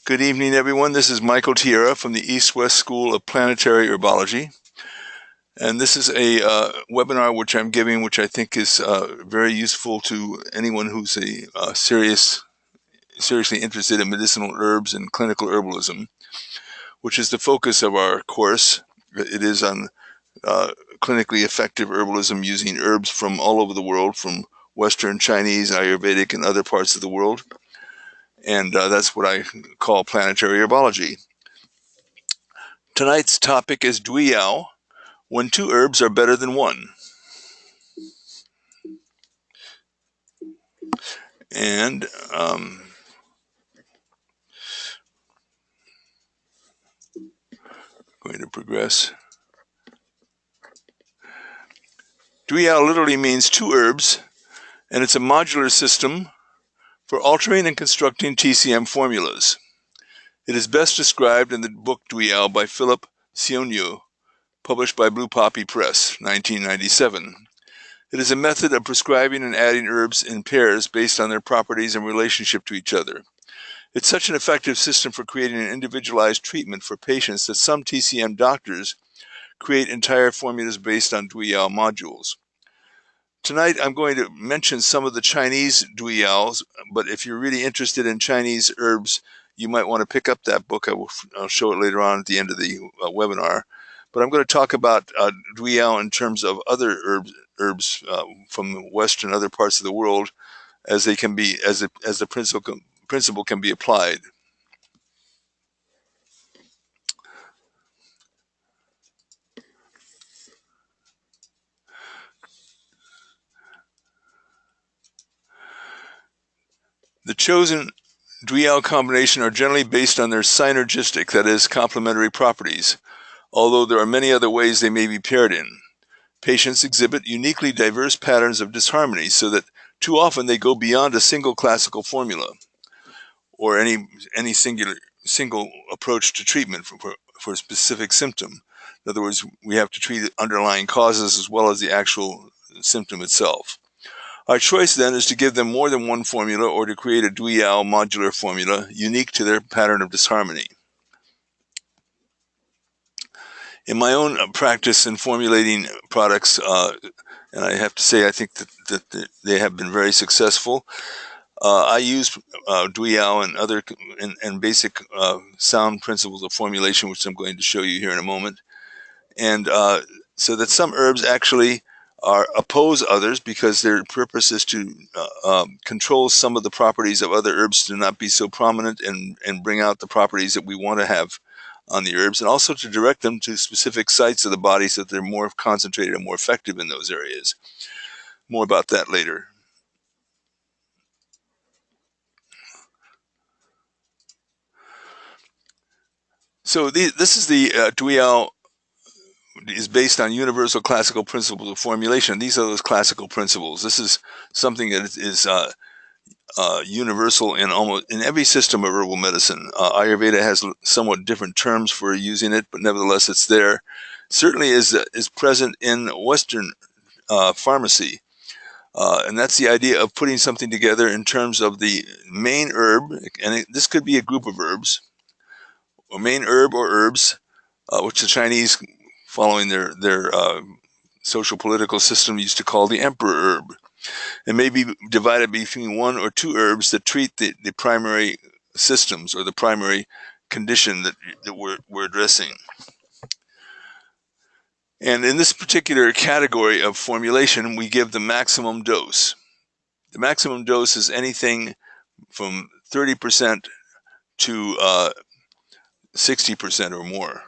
Good evening, everyone. This is Michael Tierra from the East-West School of Planetary Herbology. And this is a webinar which I'm giving, which I think is very useful to anyone who's seriously interested in medicinal herbs and clinical herbalism, which is the focus of our course. It is on clinically effective herbalism using herbs from all over the world, from Western, Chinese, Ayurvedic, and other parts of the world. And that's what I call planetary herbology. Tonight's topic is Dui Yao, when two herbs are better than one. And going to progress. Dui Yao literally means two herbs, and it's a modular system for altering and constructing TCM formulas. It is best described in the book Dui Yao by Philip Sionyu, published by Blue Poppy Press, 1997. It is a method of prescribing and adding herbs in pairs based on their properties and relationship to each other. It's such an effective system for creating an individualized treatment for patients that some TCM doctors create entire formulas based on Dui Yao modules. Tonight, I'm going to mention some of the Chinese Dui Yaos, but if you're really interested in Chinese herbs, you might want to pick up that book. I'll show it later on at the end of the webinar. But I'm going to talk about Dui Yao in terms of other herbs from the West and other parts of the world, as they can be, as the principle can be applied. The chosen Dui Yao combination are generally based on their synergistic, that is, complementary properties, although there are many other ways they may be paired in. Patients exhibit uniquely diverse patterns of disharmony, so that too often they go beyond a single classical formula or any single approach to treatment for a specific symptom. In other words, we have to treat underlying causes as well as the actual symptom itself. Our choice then is to give them more than one formula or to create a Dui Yao modular formula unique to their pattern of disharmony. In my own practice in formulating products, and I have to say I think that they have been very successful, I use Dui Yao and other and basic sound principles of formulation, which I'm going to show you here in a moment. And so that some herbs actually oppose others because their purpose is to control some of the properties of other herbs to not be so prominent and bring out the properties that we want to have on the herbs, and also to direct them to specific sites of the body so that they're more concentrated and more effective in those areas. More about that later. So this is the Dui Yao is based on universal classical principles of formulation. These are those classical principles. This is something that is universal in every system of herbal medicine. Ayurveda has somewhat different terms for using it, but nevertheless it's there. Certainly is present in Western pharmacy. And that's the idea of putting something together in terms of the main herb, and this could be a group of herbs, or main herb or herbs, which the Chinese, following their social political system, used to call the emperor herb. It may be divided between one or two herbs that treat the primary systems or the primary condition that we're addressing. And in this particular category of formulation, we give the maximum dose. The maximum dose is anything from 30% to 60% or more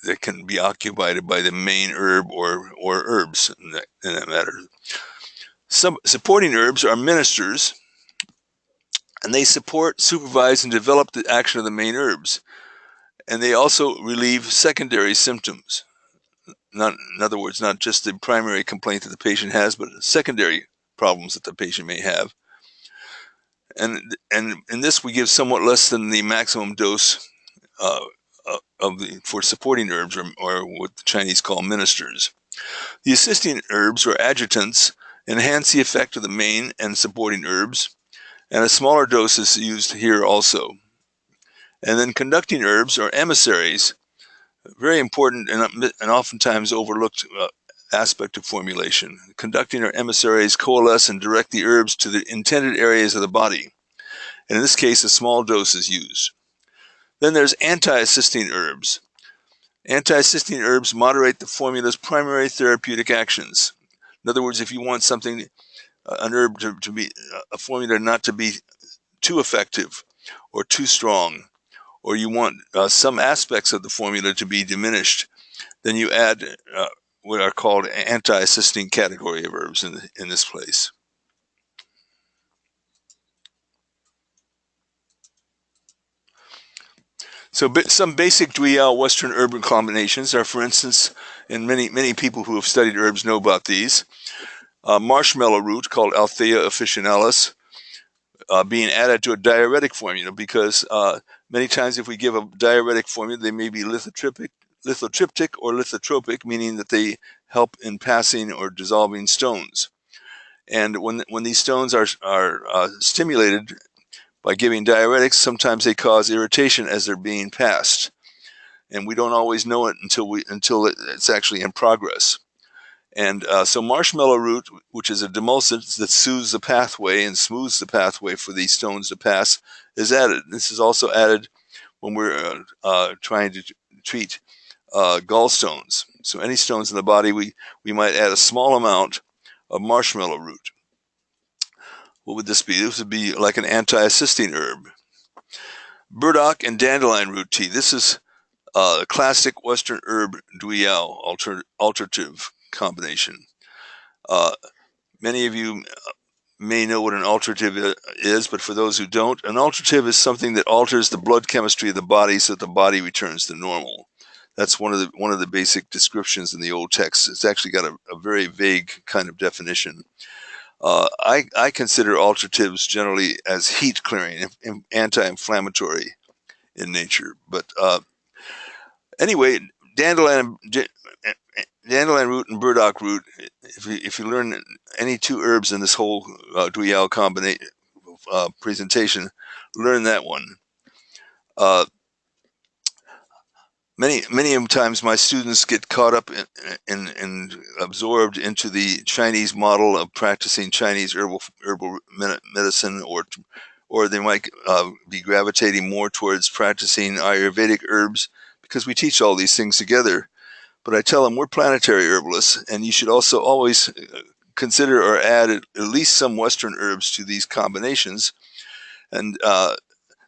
that can be occupied by the main herb or herbs in that matter. Some supporting herbs are ministers, and they support, supervise, and develop the action of the main herbs. And they also relieve secondary symptoms. In other words, not just the primary complaint that the patient has, but secondary problems that the patient may have. And in this, we give somewhat less than the maximum dose for supporting herbs, or what the Chinese call ministers. The assisting herbs or adjutants enhance the effect of the main and supporting herbs, and a smaller dose is used here also. And then conducting herbs or emissaries, very important and oftentimes overlooked aspect of formulation. Conducting or emissaries coalesce and direct the herbs to the intended areas of the body. And in this case, a small dose is used. Then there's anti-assisting herbs. Anti-assisting herbs moderate the formula's primary therapeutic actions. In other words, if you want something, an herb to be, a formula not to be too effective or too strong, or you want some aspects of the formula to be diminished, then you add what are called anti-assisting category of herbs in this place. So some basic Dui Yao Western herbal combinations are, for instance, and many people who have studied herbs know about these. Marshmallow root, called Althea officinalis, being added to a diuretic formula because many times if we give a diuretic formula, they may be lithotriptic or lithotropic, meaning that they help in passing or dissolving stones. And when these stones are stimulated by giving diuretics, sometimes they cause irritation as they're being passed, and we don't always know it until it's actually in progress. And so marshmallow root, which is a demulcent that soothes the pathway and smooths the pathway for these stones to pass, is added. This is also added when we're trying to treat gallstones. So any stones in the body, we might add a small amount of marshmallow root. What would this be? This would be like an anti-assisting herb. Burdock and dandelion root tea. This is a classic Western herb Dui Yao alterative combination. Many of you may know what an alterative is, but for those who don't, an alterative is something that alters the blood chemistry of the body so that the body returns to normal. That's one of the basic descriptions in the old text. It's actually got a very vague kind of definition. I consider alteratives generally as heat clearing, anti-inflammatory in nature. But anyway, dandelion root and burdock root. If you learn any two herbs in this whole Dui Yao combination presentation, learn that one. Many times my students get caught up and absorbed into the Chinese model of practicing Chinese herbal medicine, or they might be gravitating more towards practicing Ayurvedic herbs because we teach all these things together. But I tell them we're planetary herbalists, and you should also always consider or add at least some Western herbs to these combinations. And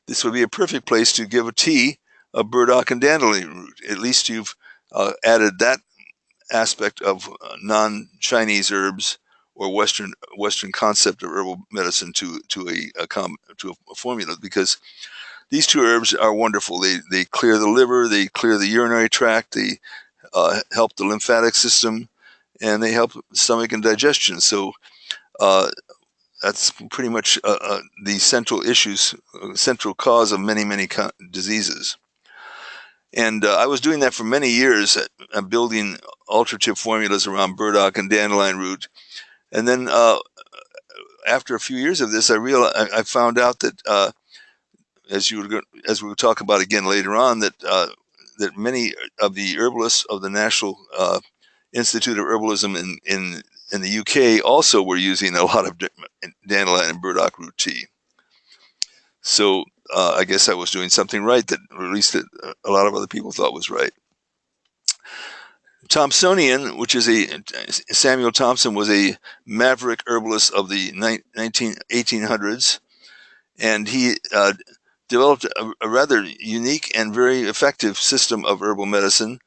this would be a perfect place to give a tea of burdock and dandelion root. At least you've added that aspect of non-Chinese herbs or Western concept of herbal medicine to a formula, because these two herbs are wonderful. They clear the liver, they clear the urinary tract, they help the lymphatic system, and they help stomach and digestion. So that's pretty much the central cause of many diseases. And I was doing that for many years, building alterative formulas around burdock and dandelion root. And then after a few years of this, I found out that as we will talk about again later on, that many of the herbalists of the National Institute of Herbalism in the UK also were using a lot of dandelion and burdock root tea. So I guess I was doing something right, or at least that a lot of other people thought was right. Thomsonian, which is Samuel Thomson was a maverick herbalist of the 1800s, and he developed a rather unique and very effective system of herbal medicine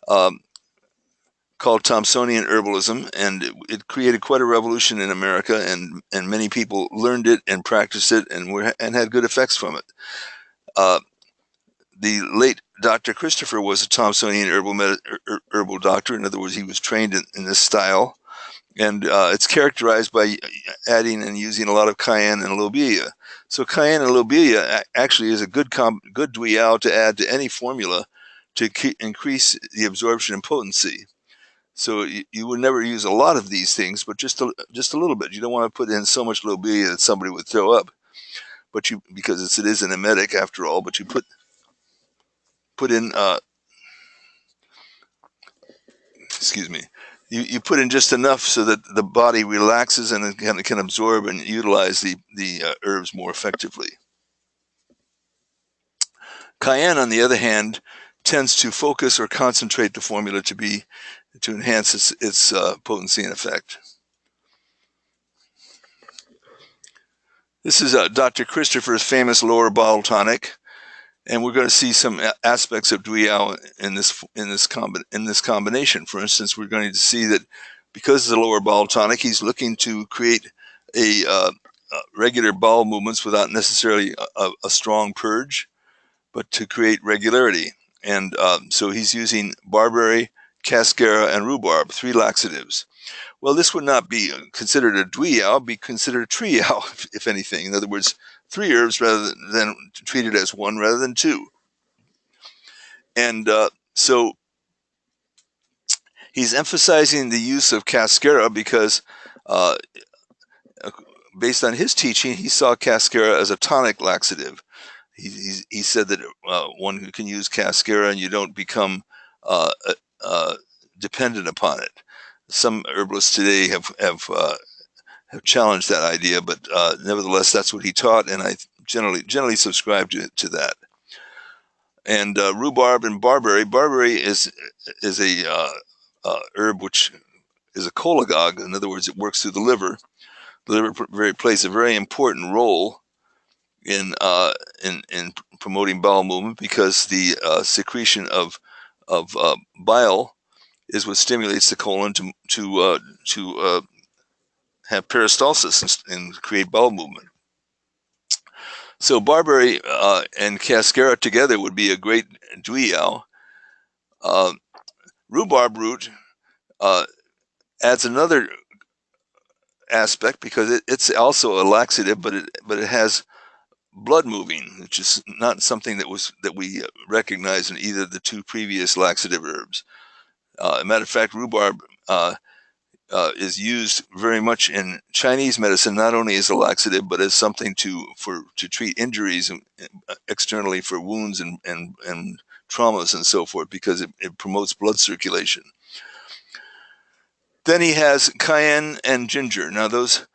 called Thomsonian herbalism, and it created quite a revolution in America, and many people learned it and practiced it and had good effects from it. The late Dr. Christopher was a Thomsonian herbal doctor. In other words, he was trained in this style, and it's characterized by adding and using a lot of cayenne and lobelia. So cayenne and lobelia actually is a good Dui Yao to add to any formula to increase the absorption and potency. So you would never use a lot of these things, but just a little bit. You don't want to put in so much lobelia that somebody would throw up, because it is an emetic after all. But you put put in, excuse me, you put in just enough so that the body relaxes and it can absorb and utilize the herbs more effectively. Cayenne, on the other hand, tends to focus or concentrate the formula to enhance its potency and effect. This is Dr. Christopher's famous lower bowel tonic, and we're going to see some aspects of Dui Yao in this combination. For instance, we're going to see that because it's a lower bowel tonic, he's looking to create a regular bowel movements without necessarily a strong purge, but to create regularity. And so he's using barberry, cascara, and rhubarb, 3 laxatives. Well, this would not be considered a Dui Yao, it'd be considered a Tri Yao, if anything. In other words, 3 herbs rather than treated as 1 rather than 2. And so he's emphasizing the use of cascara because based on his teaching, he saw cascara as a tonic laxative. He said that one can use cascara and you don't become dependent upon it. Some herbalists today have challenged that idea, but nevertheless, that's what he taught, and I generally subscribe to that. And rhubarb and barberry is a herb which is a cholagogue. In other words, it works through the liver. The liver plays a very important role in promoting bowel movement because the secretion of bile is what stimulates the colon to have peristalsis and create bowel movement. So barberry and cascara together would be a great Dui Yao. Rhubarb root adds another aspect because it's also a laxative, but it has blood moving, which is not something that we recognize in either of the 2 previous laxative herbs. As a matter of fact, rhubarb is used very much in Chinese medicine, not only as a laxative, but as something to treat injuries externally for wounds and traumas and so forth, because it promotes blood circulation. Then he has cayenne and ginger. Now that's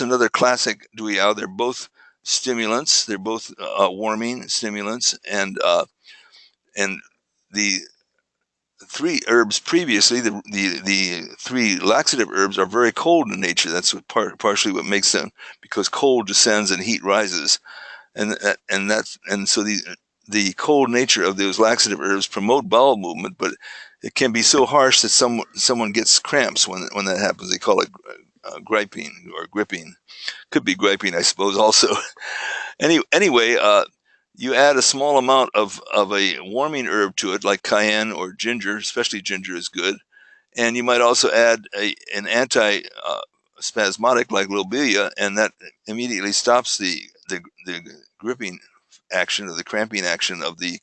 another classic Dui Yao. They're both stimulants. They're both warming stimulants, and the 3 herbs previously, the 3 laxative herbs are very cold in nature. That's what partially what makes them, because cold descends and heat rises, and so the cold nature of those laxative herbs promote bowel movement, but it can be so harsh that someone gets cramps when that happens. They call it griping or gripping. Could be griping, I suppose, also. Anyway, you add a small amount of a warming herb to it, like cayenne or ginger. Especially ginger is good. And you might also add an anti-spasmodic like lobelia, and that immediately stops the gripping action or the cramping action of the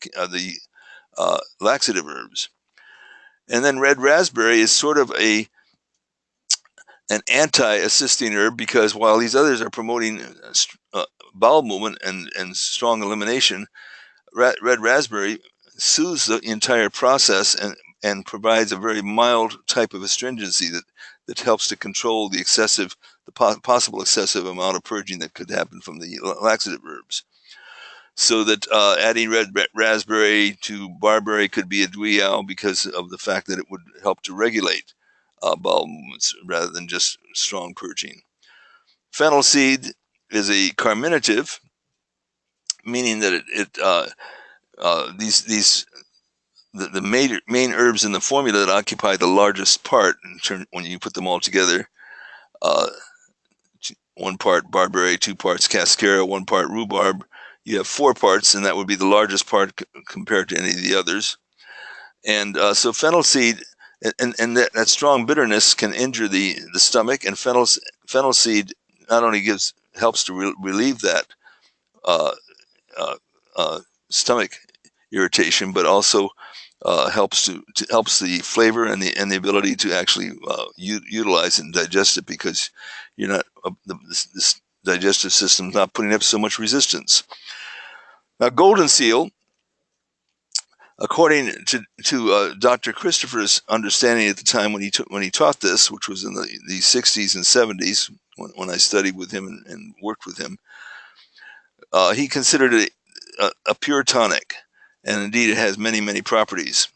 laxative herbs. And then red raspberry is sort of an anti-assisting herb, because while these others are promoting bowel movement and strong elimination, red raspberry soothes the entire process and provides a very mild type of astringency that helps to control the possible excessive amount of purging that could happen from the laxative herbs. So that adding red raspberry to barberry could be a Dui Yao because of the fact that it would help to regulate bowel movements rather than just strong purging. Fennel seed is a carminative, meaning that the main herbs in the formula that occupy the largest part when you put them all together, 1 part barberry, 2 parts cascara, 1 part rhubarb, you have 4 parts, and that would be the largest part compared to any of the others. And so fennel seed and that strong bitterness can injure the stomach, and fennel seed not only helps to relieve that stomach irritation, but also helps the flavor and the ability to actually utilize and digest it, because you're not this digestive system is not putting up so much resistance. Now, golden seal According to Dr. Christopher's understanding at the time when he taught this, which was in the 60s and 70s, when I studied with him and worked with him, he considered it a pure tonic, and indeed it has many, many properties.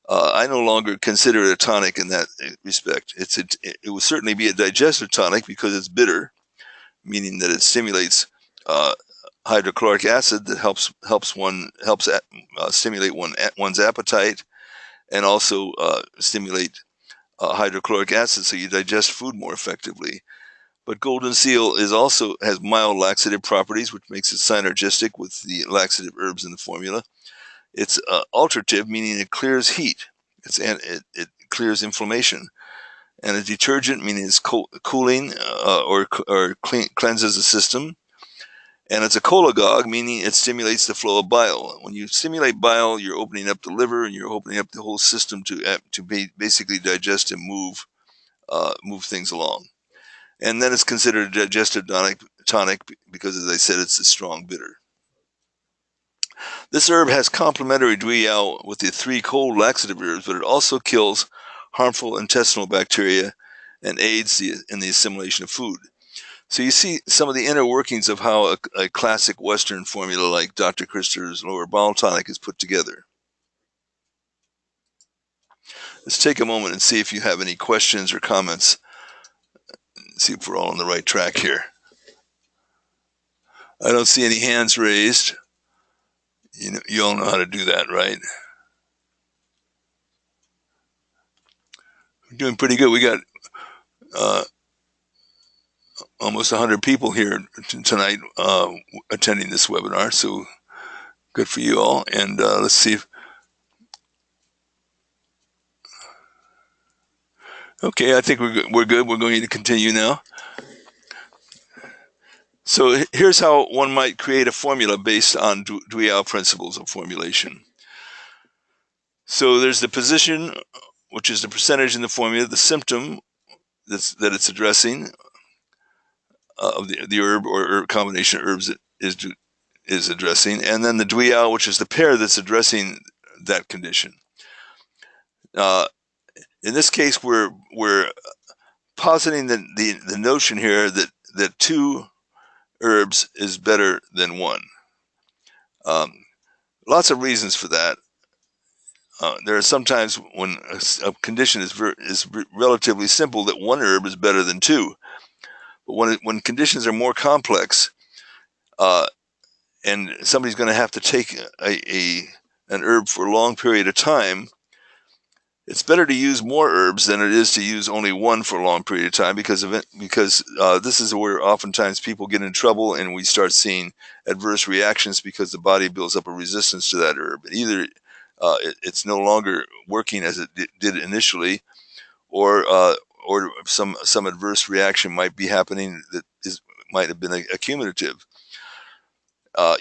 I no longer consider it a tonic in that respect. It will certainly be a digestive tonic because it's bitter, meaning that it stimulates hydrochloric acid that helps stimulate one's appetite, and also stimulate hydrochloric acid so you digest food more effectively. But golden seal has mild laxative properties, which makes it synergistic with the laxative herbs in the formula. It's ultrative, meaning it clears heat. It clears inflammation. And a detergent, meaning it's cooling or cleanses the system. And it's a cholagogue, meaning it stimulates the flow of bile. When you stimulate bile, you're opening up the liver and you're opening up the whole system to basically digest and move things along. And then it's considered a digestive tonic because, as I said, it's a strong bitter. This herb has complementary Dui Yao with the 3 cold laxative herbs, but it also kills harmful intestinal bacteria and aids in the assimilation of food. So you see some of the inner workings of how a classic Western formula like Dr. Christopher's lower bowel tonic is put together. Let's take a moment and see if you have any questions or comments. See if we're all on the right track here. I don't see any hands raised. You all know how to do that, right? We're doing pretty good. We got almost 100 people here tonight attending this webinar, so good for you all. And let's see if... Okay, I think we're good. We're going to continue now. So here's how one might create a formula based on Dui Yao principles of formulation. So there's the position, which is the percentage in the formula, the symptom that it's addressing of the herb or combination of herbs that is addressing, and then the Dui Yao, which is the pair that's addressing that condition. In this case, we're positing the notion here that 2 herbs is better than 1. Lots of reasons for that. There are sometimes when a condition is relatively simple that 1 herb is better than 2. But when conditions are more complex, and somebody's going to have to take an herb for a long period of time, it's better to use more herbs than it is to use only 1 for a long period of time because this is where oftentimes people get in trouble and we start seeing adverse reactions because the body builds up a resistance to that herb. Either it's no longer working as it did initially, or some adverse reaction might be happening that might have been accumulative.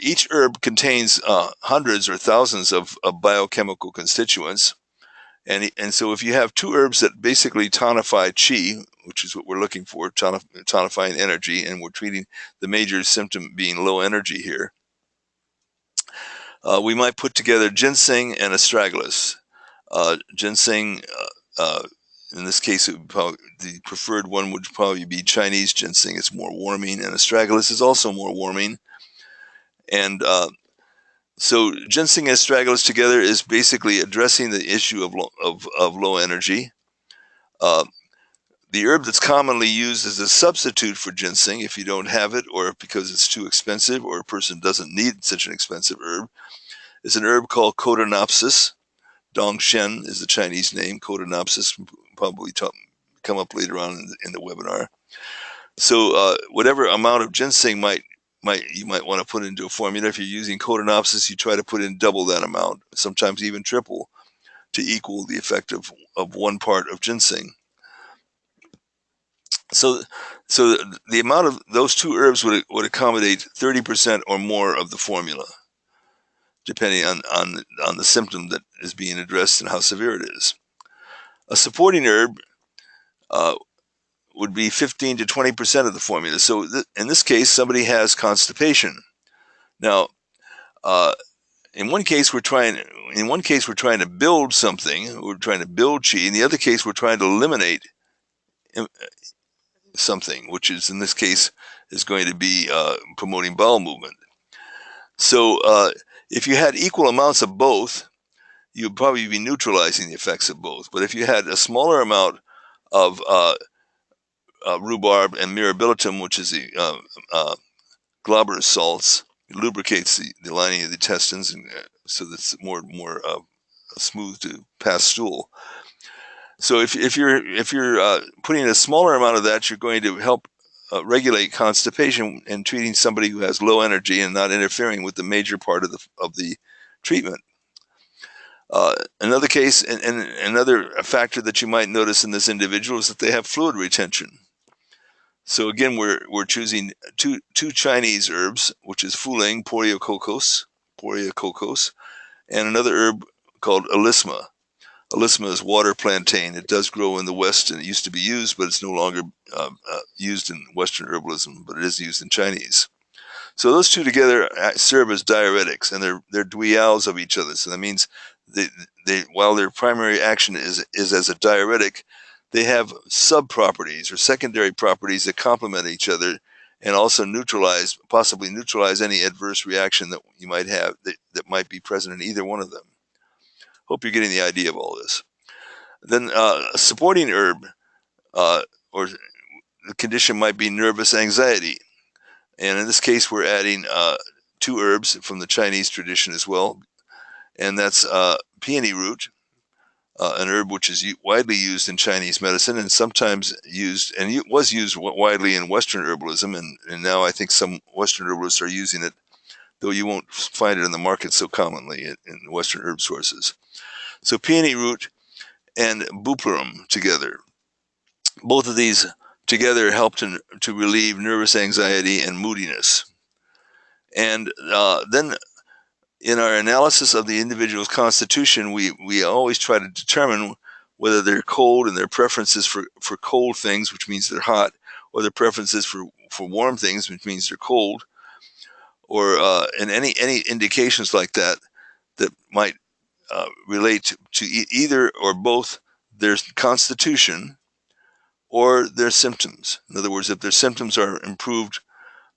Each herb contains hundreds or thousands of biochemical constituents. And so if you have 2 herbs that basically tonify qi, which is what we're looking for, tonifying energy, and we're treating the major symptom being low energy here, we might put together ginseng and astragalus. Ginseng, in this case, the preferred one would probably be Chinese ginseng. It's more warming, and astragalus is also more warming. And so ginseng and astragalus together is basically addressing the issue of low energy. The herb that's commonly used as a substitute for ginseng, if you don't have it, or because it's too expensive, or a person doesn't need such an expensive herb, is an herb called Codonopsis. Dongshen is the Chinese name. Codonopsis probably come up later on in the webinar. So whatever amount of ginseng you might want to put into a formula. If you're using Codonopsis, you try to put in double that amount, sometimes even triple, to equal the effect of 1 part of ginseng. So the amount of those 2 herbs would accommodate 30% or more of the formula, depending on the symptom that is being addressed and how severe it is. A supporting herb would be 15 to 20% of the formula. So in this case, somebody has constipation. Now, in one case we're trying to build something, we're trying to build qi. In the other case, we're trying to eliminate something, which is in this case is going to be promoting bowel movement. So if you had equal amounts of both, you'd probably be neutralizing the effects of both. But if you had a smaller amount of rhubarb and mirabilitum, which is the glabrous salts, it lubricates the lining of the intestines, and so that's more smooth to pass stool. So if you're putting a smaller amount of that, you're going to help regulate constipation and treating somebody who has low energy and not interfering with the major part of the treatment. Another case and another factor that you might notice in this individual is that they have fluid retention. So again, we're choosing two Chinese herbs, which is Fuling, Poriococcus, and another herb called alisma. Alisma is water plantain. It does grow in the West, and it used to be used, but it's no longer used in Western herbalism, but it is used in Chinese. So those two together serve as diuretics, and they're Dui Yaos of each other. So that means they while their primary action is as a diuretic, they have sub-properties or secondary properties that complement each other and also possibly neutralize any adverse reaction that you might have that might be present in either one of them. Hope you're getting the idea of all this. Then a supporting herb or the condition might be nervous anxiety. And in this case, we're adding two herbs from the Chinese tradition as well. And that's peony root, an herb which is widely used in Chinese medicine and sometimes used, and it was used widely in Western herbalism. And now I think some Western herbalists are using it, though you won't find it in the market so commonly in Western herb sources. So peony root and bupleurum together. Both of these together help to relieve nervous anxiety and moodiness. And then in our analysis of the individual's constitution, we always try to determine whether they're cold and their preferences for cold things, which means they're hot, or their preferences for warm things, which means they're cold, or and any indications like that might relate to either or both their constitution or their symptoms. In other words, if their symptoms are improved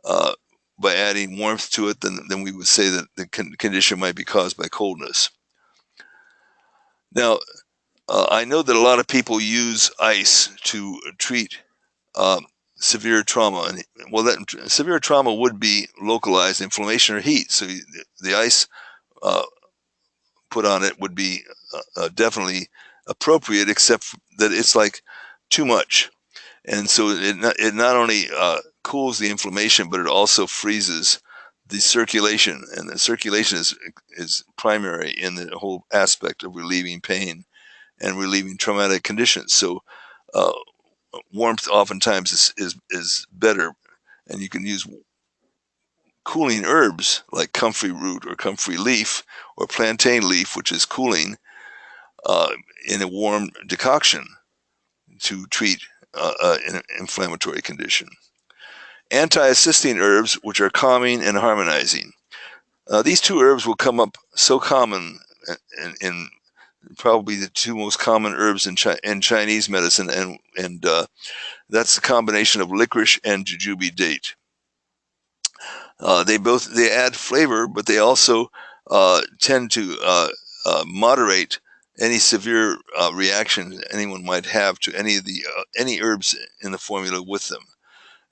by adding warmth to it, then we would say that the condition might be caused by coldness. Now, I know that a lot of people use ice to treat severe trauma. And, well, that severe trauma would be localized inflammation or heat. So the ice put on it would be definitely appropriate, except that it's like too much. And so it not only cools the inflammation, but it also freezes the circulation. And the circulation is primary in the whole aspect of relieving pain and relieving traumatic conditions. So warmth oftentimes is better. And you can use cooling herbs like comfrey root or comfrey leaf or plantain leaf, which is cooling, in a warm decoction to treat an inflammatory condition. Anti-assisting herbs, which are calming and harmonizing. These two herbs will come up so common in probably the two most common herbs in Chinese medicine, and that's the combination of licorice and jujube date. They add flavor, but they also tend to moderate any severe reaction anyone might have to any herbs in the formula with them.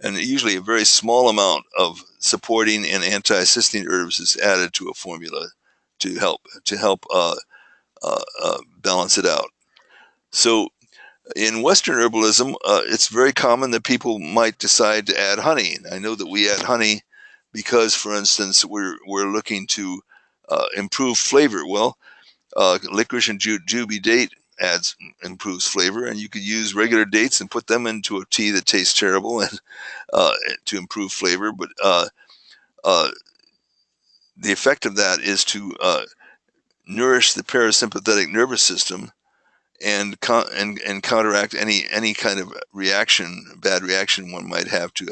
And usually a very small amount of supporting and anti-assisting herbs is added to a formula to help balance it out. So in Western herbalism, it's very common that people might decide to add honey. And I know that we add honey because, for instance, we're looking to improve flavor. Well, licorice and jujube date improves flavor, and you could use regular dates and put them into a tea that tastes terrible and to improve flavor. But the effect of that is to nourish the parasympathetic nervous system and counteract any kind of bad reaction one might have to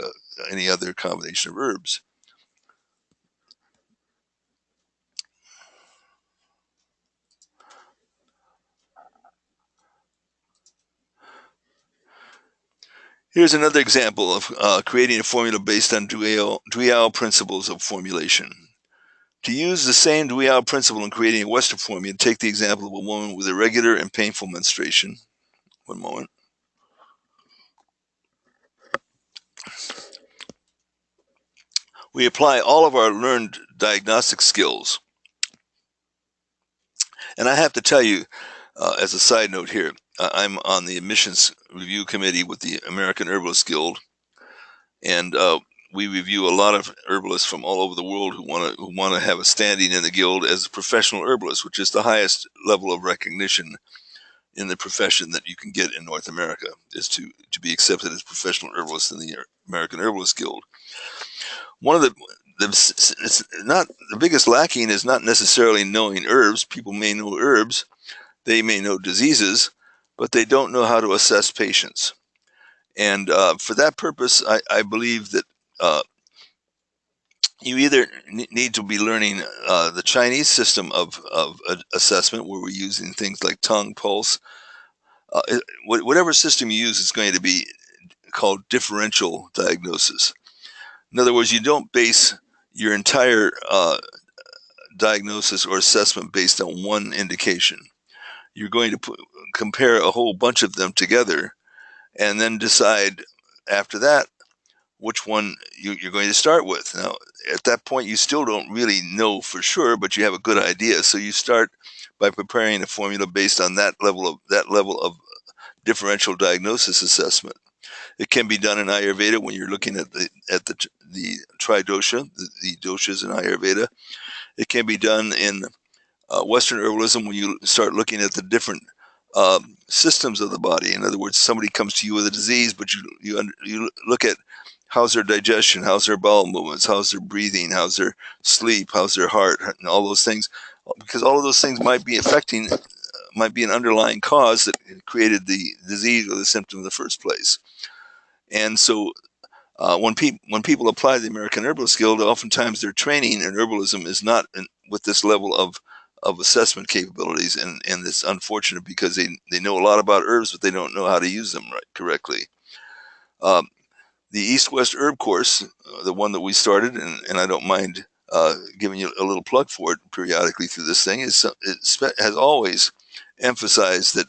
any other combination of herbs. Here's another example of creating a formula based on Dui Yao principles of formulation. To use the same Dui Yao principle in creating a Western formula, take the example of a woman with irregular and painful menstruation. One moment. We apply all of our learned diagnostic skills. And I have to tell you, as a side note here, I'm on the admissions review committee with the American Herbalist Guild, and we review a lot of herbalists from all over the world who want to have a standing in the guild as a professional herbalist, which is the highest level of recognition in the profession that you can get in North America, is to be accepted as professional herbalist in the American Herbalist Guild. One of it's not the biggest lacking is not necessarily knowing herbs. People may know herbs, they may know diseases, but they don't know how to assess patients. And for that purpose, I believe that you either need to be learning the Chinese system of assessment, where we're using things like tongue, pulse, whatever system you use is going to be called differential diagnosis. In other words, you don't base your entire diagnosis or assessment based on one indication. You're going to compare a whole bunch of them together and then decide after that which one you're going to start with. Now, at that point, you still don't really know for sure, but you have a good idea. So you start by preparing a formula based on that level of differential diagnosis assessment. It can be done in Ayurveda when you're looking at the tridosha, the doshas in Ayurveda. It can be done in Western herbalism when you start looking at the different systems of the body. In other words, somebody comes to you with a disease, but you look at how's their digestion, how's their bowel movements, how's their breathing, how's their sleep, how's their heart, and all those things, because all of those things might be an underlying cause that created the disease or the symptom in the first place. And so when people apply to the American Herbalist Guild, oftentimes their training in herbalism is not with this level of assessment capabilities, and it's unfortunate because they know a lot about herbs, but they don't know how to use them correctly. The East-West Herb course, the one that we started, and I don't mind giving you a little plug for it periodically through this thing, has always emphasized that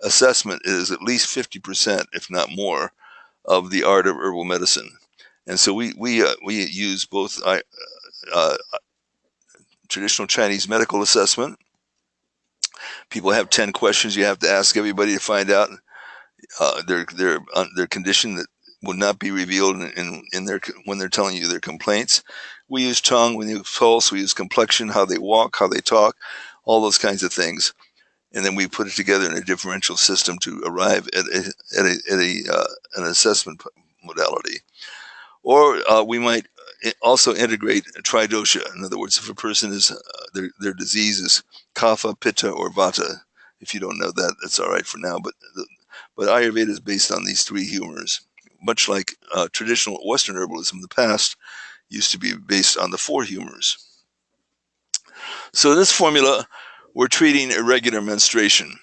assessment is at least 50%, if not more, of the art of herbal medicine. And so we use both traditional Chinese medical assessment. People have 10 questions you have to ask everybody to find out their condition that would not be revealed in their when they're telling you their complaints. We use tongue, we use pulse, we use complexion, how they walk, how they talk, all those kinds of things, and then we put it together in a differential system to arrive at an assessment modality. Or we might also integrate tridosha. In other words, if a person is their disease is kapha, pitta, or vata. If you don't know that, that's all right for now. But Ayurveda is based on these three humors, much like traditional Western herbalism in the past used to be based on the four humors. So in this formula, we're treating irregular menstruation,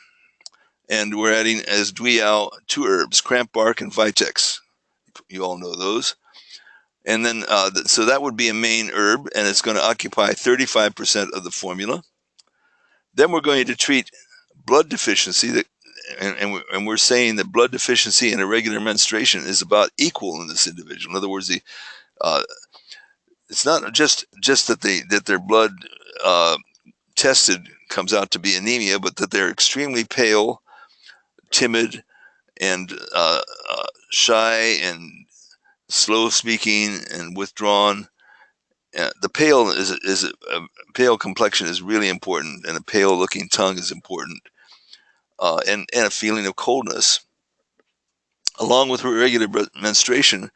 and we're adding as Dui Yao 2 herbs, cramp bark and vitex. You all know those. And then, so that would be a main herb, and it's going to occupy 35% of the formula. Then we're going to treat blood deficiency, and we're saying that blood deficiency and irregular menstruation is about equal in this individual. In other words, it's not just that their blood tested comes out to be anemia, but that they're extremely pale, timid, and shy, and slow speaking, and withdrawn. The pale complexion is really important, and a pale looking tongue is important, and a feeling of coldness, along with irregular menstruation.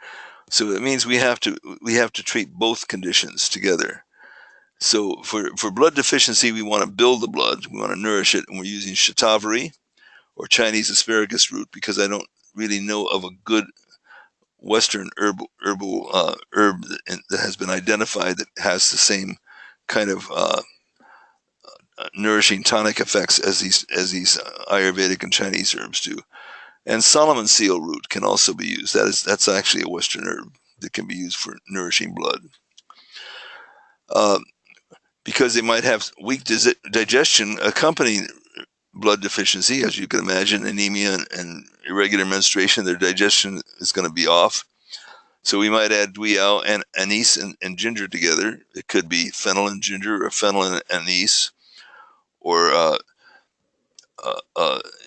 So it means we have to treat both conditions together. So for blood deficiency, we want to build the blood, we want to nourish it, and we're using shatavari or Chinese asparagus root, because I don't really know of a good Western herbal herb that has been identified that has the same kind of nourishing tonic effects as these Ayurvedic and Chinese herbs do. And Solomon seal root can also be used. That's actually a Western herb that can be used for nourishing blood. Because they might have weak digestion accompanying blood deficiency, as you can imagine, anemia and irregular menstruation, their digestion is going to be off. So we might add Dui Yao and anise and ginger together. It could be fennel and ginger, or fennel and anise, or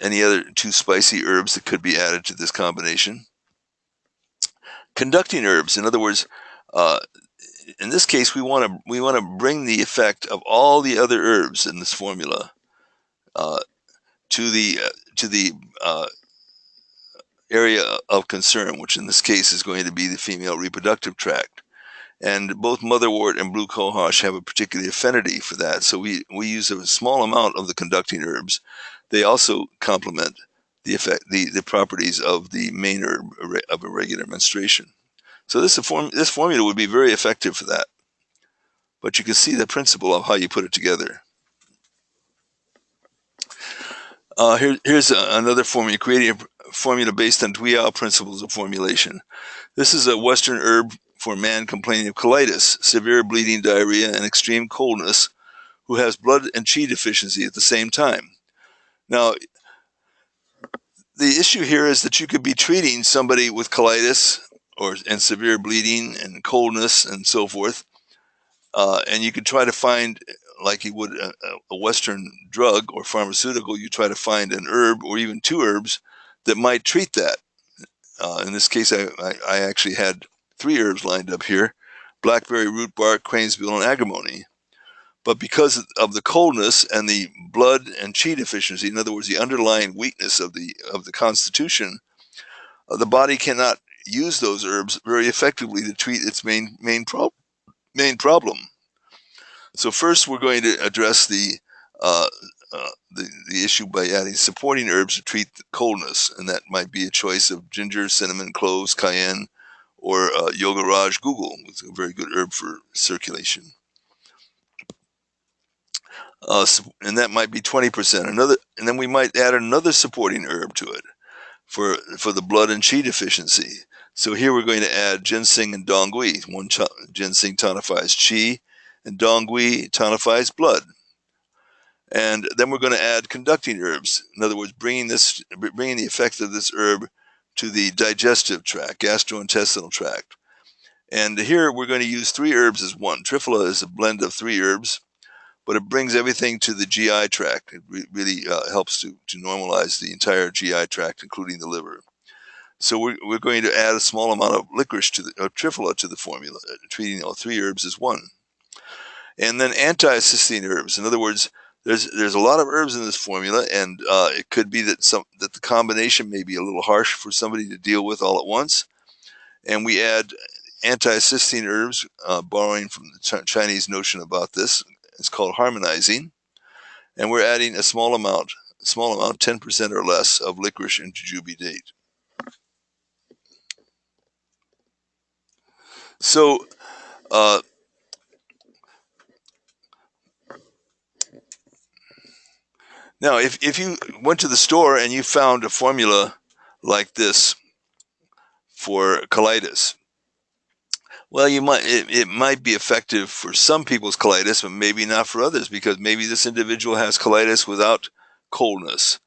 any other two spicy herbs that could be added to this combination. Conducting herbs, in other words, in this case, we want to bring the effect of all the other herbs in this formula to the area of concern, which in this case is going to be the female reproductive tract. And both motherwort and blue cohosh have a particular affinity for that. So we use a small amount of the conducting herbs. They also complement the properties of the main herb of irregular menstruation. So this formula would be very effective for that. But you can see the principle of how you put it together. Here's another formula, creating a formula based on Dui Yao principles of formulation. This is a Western herb for a man complaining of colitis, severe bleeding, diarrhea, and extreme coldness, who has blood and qi deficiency at the same time. Now, the issue here is that you could be treating somebody with colitis and severe bleeding and coldness and so forth, and you could try to find, like you would a Western drug or pharmaceutical, you try to find an herb or even two herbs that might treat that. In this case, I actually had three herbs lined up here: blackberry root bark, cranesbill, and agrimony. But because of the coldness and the blood and qi deficiency, in other words, the underlying weakness of the constitution, the body cannot use those herbs very effectively to treat its main problem. So first, we're going to address the issue by adding supporting herbs to treat the coldness, and that might be a choice of ginger, cinnamon, cloves, cayenne, or Yogaraj Google, which is a very good herb for circulation. And that might be 20%. And then we might add another supporting herb to it for the blood and qi deficiency. So here we're going to add ginseng and dongui. Ginseng tonifies qi, and dongui tonifies blood. And then we're going to add conducting herbs. In other words, bringing the effect of this herb to the digestive tract, gastrointestinal tract. And here we're going to use three herbs as one. Triphala is a blend of three herbs, but it brings everything to the GI tract. It really helps to normalize the entire GI tract, including the liver. So we're going to add a small amount of licorice triphala to the formula, treating all three herbs as one. And then anti-cystine herbs. In other words, there's a lot of herbs in this formula, and it could be that the combination may be a little harsh for somebody to deal with all at once. And we add anti-cystine herbs, borrowing from the Chinese notion about this. It's called harmonizing, and we're adding a small amount, 10% or less, of licorice and jujube date. So, now if you went to the store and you found a formula like this for colitis, well, it might be effective for some people's colitis, but maybe not for others, because maybe this individual has colitis without coldness,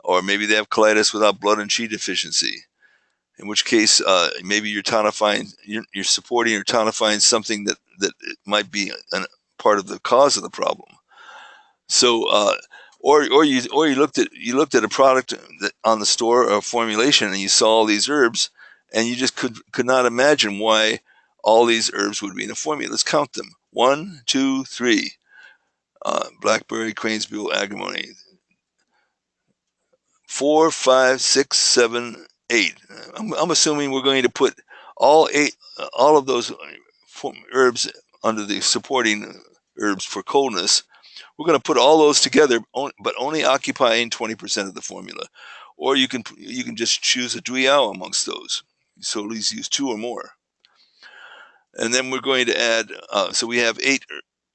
or maybe they have colitis without blood and qi deficiency. In which case, maybe you're supporting or tonifying something that might be part of the cause of the problem. So, or you looked at a product on the store or formulation, and you saw all these herbs, and you just could not imagine why all these herbs would be in a formula. Let's count them: 1, 2, 3. Blackberry, cranesbill, agrimony. 4, 5, 6, 7, 8. I'm assuming we're going to put all of those herbs under the supporting herbs for coldness. We're going to put all those together, but only occupying 20% of the formula. Or you can just choose a Dui Yao amongst those. So at least use 2 or more. And then we're going to add, so we have 8.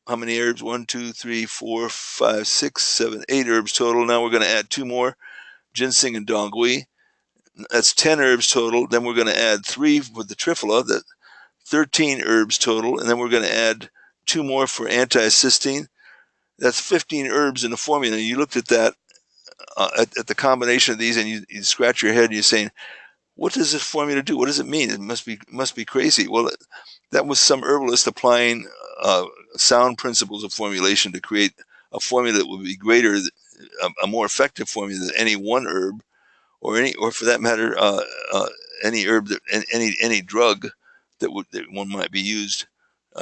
How many herbs? 1, 2, 3, 4, 5, 6, 7, 8 herbs total. Now we're going to add 2 more: ginseng and dongui. That's 10 herbs total. Then we're going to add 3 with the triphala, that 13 herbs total, and then we're going to add 2 more for anti-cysteine. That's 15 herbs in the formula. And you looked at that, at the combination of these, and you scratch your head and you're saying, what does this formula do? What does it mean? It must be crazy. Well, that was some herbalist applying sound principles of formulation to create a formula that would be greater, a more effective formula than any one herb, or for that matter, any herb that any drug that one might be used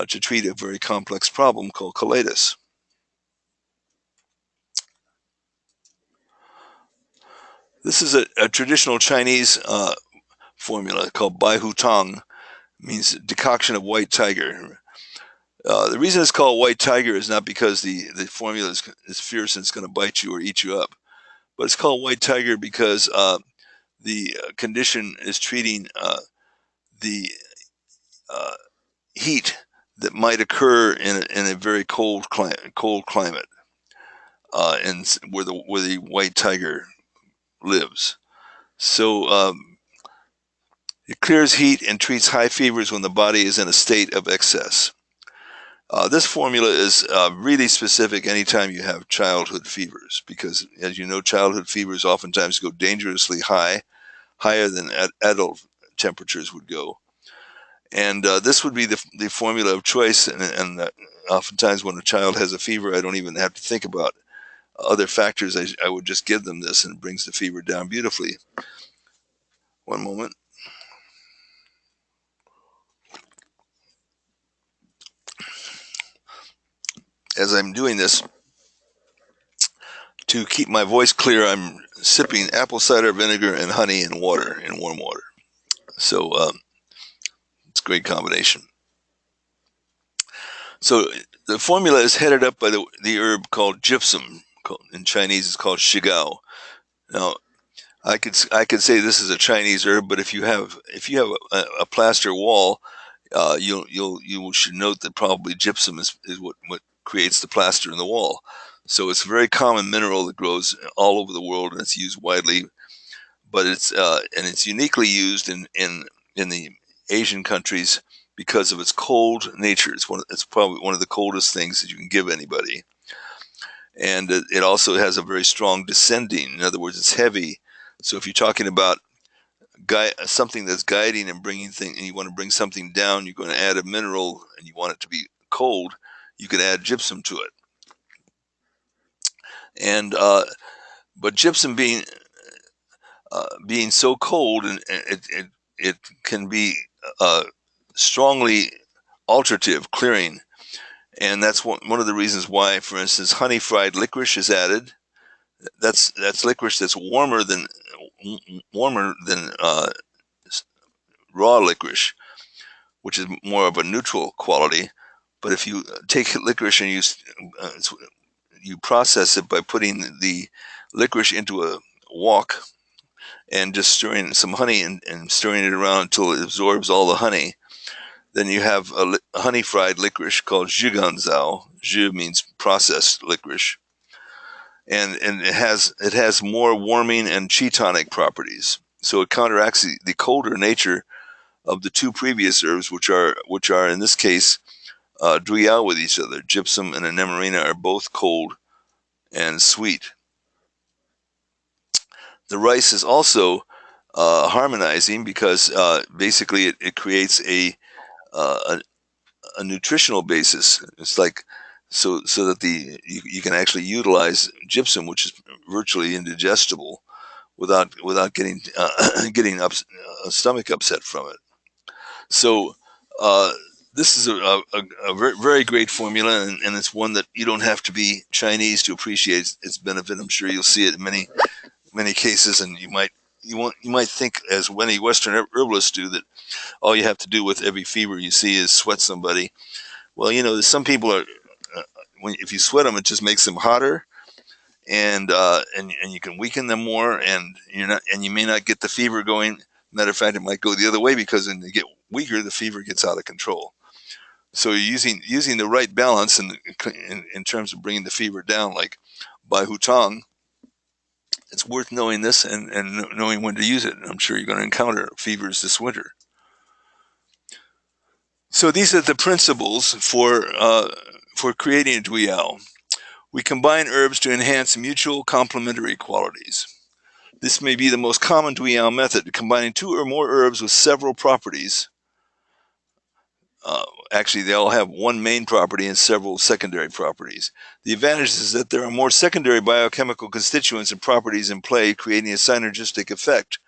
to treat a very complex problem called colitis. This is a traditional Chinese formula called Bai Hu Tong, means decoction of white tiger. The reason it's called white tiger is not because the formula is fierce and it's going to bite you or eat you up, but it's called white tiger because the condition is treating the uh, heat that might occur in a very cold climate, and where the white tiger lives. So it clears heat and treats high fevers when the body is in a state of excess. This formula is really specific anytime you have childhood fevers, because, as you know, childhood fevers oftentimes go dangerously high, higher than adult temperatures would go. And this would be the formula of choice. And oftentimes when a child has a fever, I don't even have to think about other factors. I would just give them this, and it brings the fever down beautifully. One moment. As I'm doing this, to keep my voice clear, I'm sipping apple cider vinegar and honey and water, in warm water. So it's a great combination. So the formula is headed up by the herb called gypsum. In Chinese, it's called shigao. Now, I could say this is a Chinese herb, but if you have a plaster wall, you should note that probably gypsum is what creates the plaster in the wall. So it's a very common mineral that grows all over the world, and it's used widely. But it's uniquely used in the Asian countries because of its cold nature. It's probably one of the coldest things that you can give anybody, and it also has a very strong descending. In other words, it's heavy. So if you're talking about something that's guiding and bringing things, and you want to bring something down, you're going to add a mineral, and you want it to be cold, you could add gypsum to it. And but gypsum being so cold, and it can be strongly alterative, clearing, and that's one of the reasons why, for instance, honey fried licorice is added. That's licorice that's warmer than raw licorice, which is more of a neutral quality. But if you take licorice and you process it by putting the licorice into a wok and just stirring some honey and stirring it around until it absorbs all the honey, then you have a honey fried licorice called zhiganzao. Zhi means processed licorice, and it has more warming and chi tonic properties. So it counteracts the colder nature of the two previous herbs, which are in this case Dui Yao with each other. Gypsum and anemarina are both cold and sweet. The rice is also harmonizing because basically it creates uh, a nutritional basis. It's like so that you can actually utilize gypsum, which is virtually indigestible, without getting stomach upset from it. So this is a very, very great formula, and it's one that you don't have to be Chinese to appreciate its benefit. I'm sure you'll see it in many cases, and you might think, as many Western herbalists do, that all you have to do with every fever you see is sweat somebody. Well, some people are if you sweat them, it just makes them hotter, and you can weaken them more, and you may not get the fever going. Matter of fact, it might go the other way, because when they get weaker, the fever gets out of control. So you're using the right balance in terms of bringing the fever down, like Bai Hu Tong, it's worth knowing this and knowing when to use it. I'm sure you're going to encounter fevers this winter. So these are the principles for creating a Dui Yao. We combine herbs to enhance mutual complementary qualities. This may be the most common Dui Yao method, combining two or more herbs with several properties. Actually, they all have one main property and several secondary properties. The advantage is that there are more secondary biochemical constituents and properties in play, creating a synergistic effect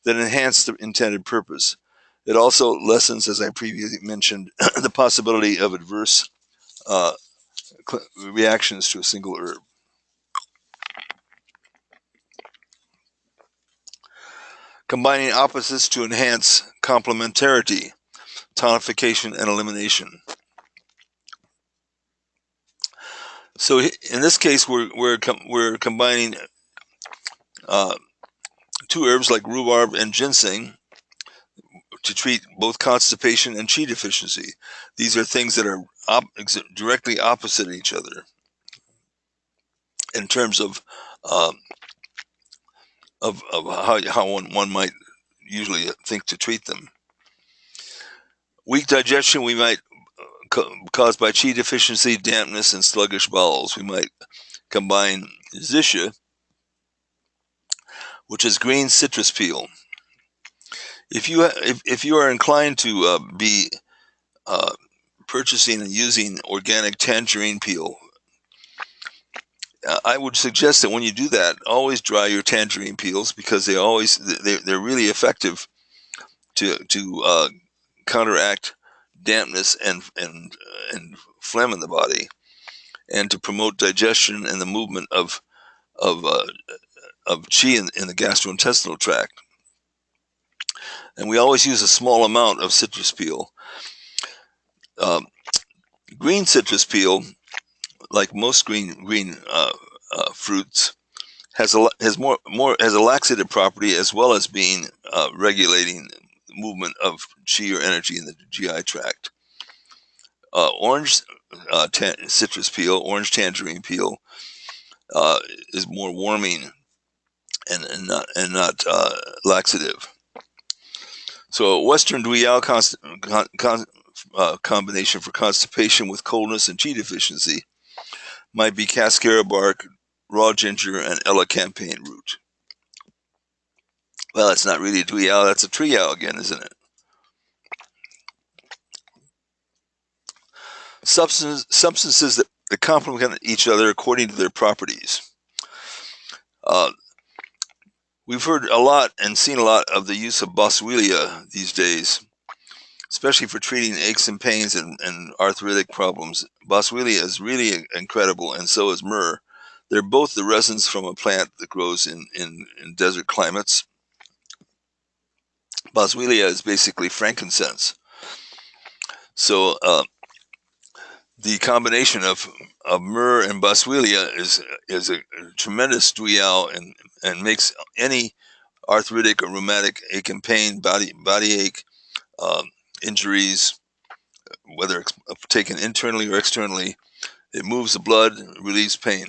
that enhance the intended purpose. It also lessens, as I previously mentioned, the possibility of adverse reactions to a single herb. Combining opposites to enhance complementarity, tonification, and elimination. So in this case, we're combining two herbs like rhubarb and ginseng to treat both constipation and qi deficiency. These are things that are directly opposite each other in terms of how one might usually think to treat them. Weak digestion we might caused by qi deficiency, dampness, and sluggish bowels. We might combine xisha, which is green citrus peel. If you are inclined to be purchasing and using organic tangerine peel, I would suggest that when you do that, always dry your tangerine peels, because they're really effective to counteract dampness and phlegm in the body, and to promote digestion and the movement of qi in the gastrointestinal tract. And we always use a small amount of citrus peel. Green citrus peel, like most green fruits, has a laxative property, as well as being regulating movement of qi or energy in the GI tract. Orange citrus peel, orange tangerine peel, is more warming and not laxative. So Western Dui Yao combination for constipation with coldness and qi deficiency might be cascara bark, raw ginger, and elecampane root. Well, it's not really a Dui Yao, that's a tree Yao again, isn't it? Substances that complement each other according to their properties. We've heard a lot and seen a lot of the use of boswellia these days, especially for treating aches and pains and arthritic problems. Boswellia is really incredible, and so is myrrh. They're both the resins from a plant that grows in desert climates. Boswellia is basically frankincense. So the combination of myrrh and boswellia is a tremendous Dui Yao, and makes any arthritic or rheumatic ache and pain, body ache, injuries, whether it's taken internally or externally, it moves the blood, relieves pain.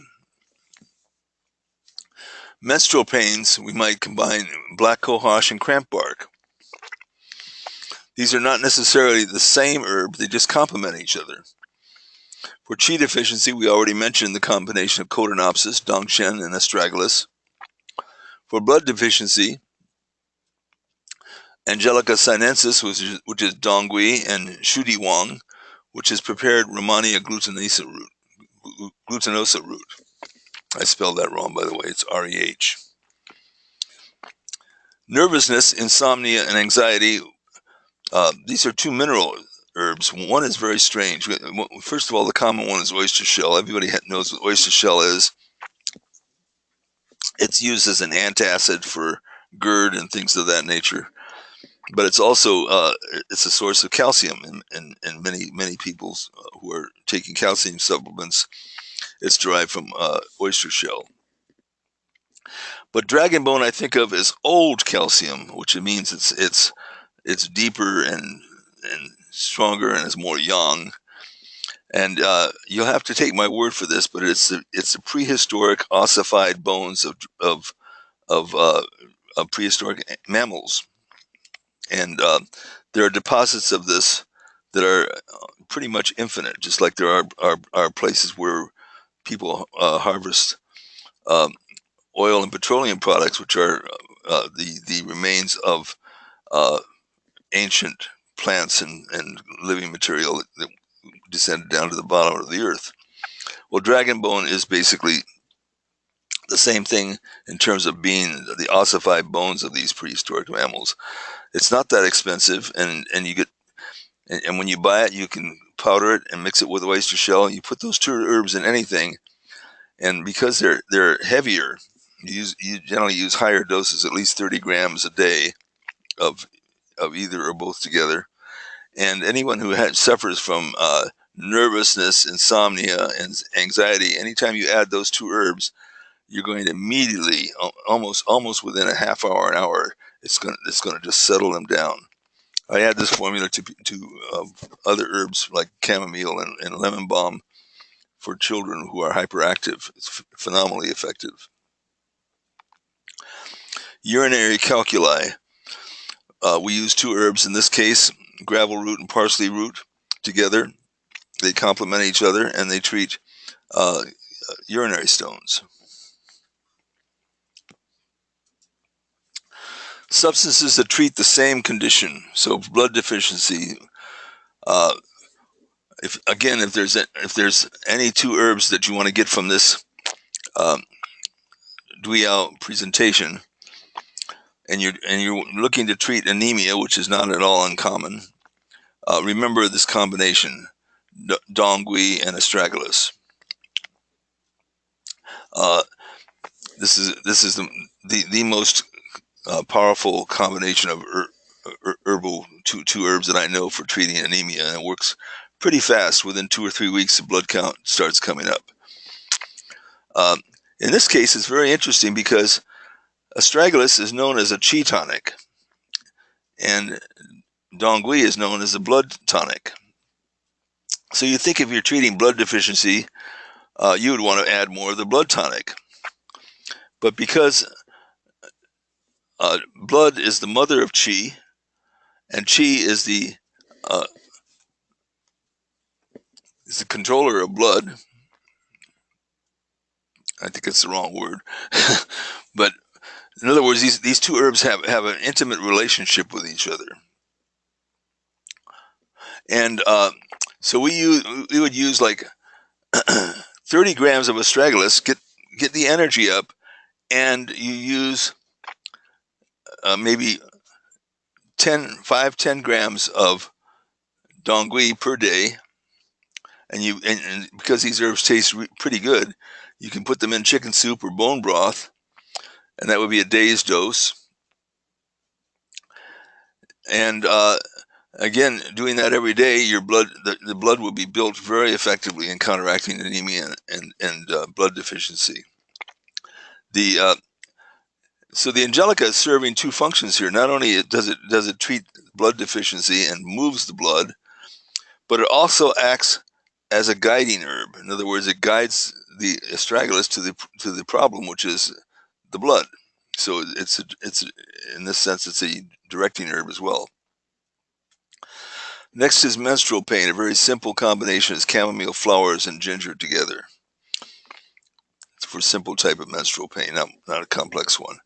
Menstrual pains, we might combine black cohosh and cramp bark. These are not necessarily the same herb, they just complement each other. For qi deficiency, we already mentioned the combination of Codonopsis, Dongshen, and Astragalus. For blood deficiency, Angelica sinensis, which is Dongui, and Shudi Wang, which is prepared Rehmannia glutinosa root. I spelled that wrong, by the way. It's REH. Nervousness, insomnia, and anxiety. These are two mineral herbs. One is very strange. First of all, the common one is oyster shell. Everybody knows what oyster shell is. It's used as an antacid for GERD and things of that nature. But it's also it's a source of calcium in many people who are taking calcium supplements. It's derived from oyster shell. But dragon bone I think of as old calcium, which means it's deeper and stronger and is more young. And you'll have to take my word for this, but it's the prehistoric ossified bones of of prehistoric mammals, and there are deposits of this that are pretty much infinite, just like there are places where people harvest um, oil and petroleum products, which are the remains of uh, ancient plants and living material that descended down to the bottom of the earth. Well, dragon bone is basically the same thing in terms of being the ossified bones of these prehistoric mammals. It's not that expensive, and you get and when you buy it, you can powder it and mix it with oyster shell. You put those two herbs in anything, and because they're heavier, you generally use higher doses, at least 30 grams a day of either or both together. And anyone who suffers from nervousness, insomnia, and anxiety, anytime you add those two herbs, you're going to immediately, almost within a half hour, an hour, it's going to just settle them down. I add this formula to other herbs like chamomile and lemon balm for children who are hyperactive. It's phenomenally effective. Urinary calculi. We use two herbs in this case, gravel root and parsley root together. They complement each other and they treat urinary stones. Substances that treat the same condition, so blood deficiency. If there's any two herbs that you want to get from this Dui Yao presentation, and you're looking to treat anemia, which is not at all uncommon, remember this combination: Dongui and astragalus. This is the most powerful combination of herbal two herbs that I know for treating anemia, and it works pretty fast. Within 2 or 3 weeks, the blood count starts coming up. In this case, it's very interesting because astragalus is known as a chi tonic, and Dongui is known as a blood tonic. So you think if you're treating blood deficiency, you would want to add more of the blood tonic. But because blood is the mother of chi, and chi is the controller of blood. I think it's the wrong word, but in other words, these two herbs have an intimate relationship with each other, and so we would use like 30 grams of astragalus, get the energy up, and you use maybe 10 grams of dongui per day, and because these herbs taste pretty good, you can put them in chicken soup or bone broth, and that would be a day's dose. And again, doing that every day, your blood, the blood will be built very effectively in counteracting anemia and blood deficiency. So the Angelica is serving two functions here. Not only does it treat blood deficiency and moves the blood, but it also acts as a guiding herb. In other words, it guides the astragalus to the problem, which is the blood. So it's in this sense, it's a directing herb as well. Next is menstrual pain. A very simple combination is chamomile flowers and ginger together. It's for a simple type of menstrual pain, not a complex one.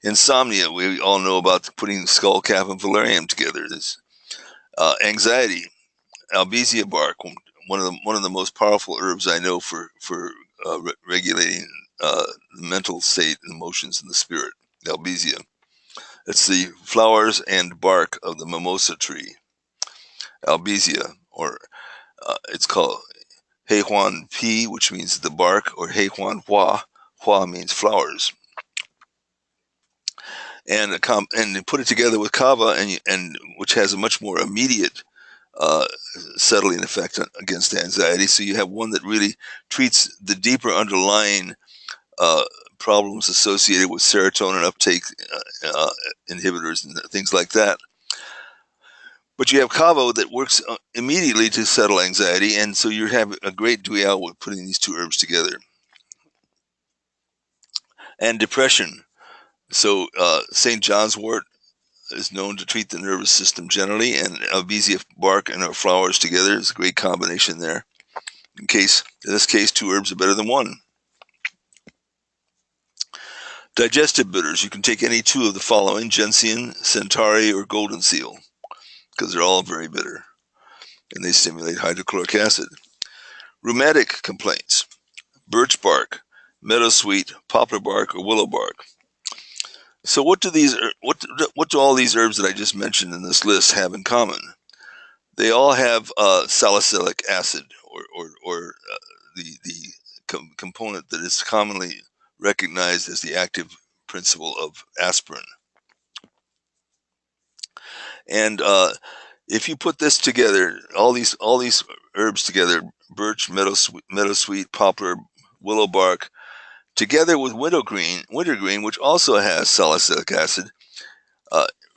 Insomnia, we all know about putting skullcap and valerian together. There's anxiety, albizia bark, one of the most powerful herbs I know for regulating the mental state, emotions, and the spirit. Albizia. It's the flowers and bark of the mimosa tree. Albizia, or it's called Hei Huan Pi, which means the bark, or Hei Huan Hua. Hua means flowers. And put it together with kava, and which has a much more immediate settling effect against anxiety. So you have one that really treats the deeper underlying problems associated with serotonin uptake inhibitors and things like that. But you have kava that works immediately to settle anxiety, and so you have a great Dui Yao with putting these two herbs together. And depression. So St. John's wort is known to treat the nervous system generally, and Albizia bark and our flowers together is a great combination there. In this case, 2 herbs are better than 1. Digestive bitters, you can take any 2 of the following: gentian, centauri, or golden seal, because they're all very bitter, and they stimulate hydrochloric acid. Rheumatic complaints: birch bark, meadowsweet, poplar bark, or willow bark. So what do all these herbs that I just mentioned in this list have in common? They all have salicylic acid, or the component that is commonly recognized as the active principle of aspirin. And if you put this together, all these herbs together, birch, meadowsweet, poplar, willow bark, together with wintergreen, which also has salicylic acid,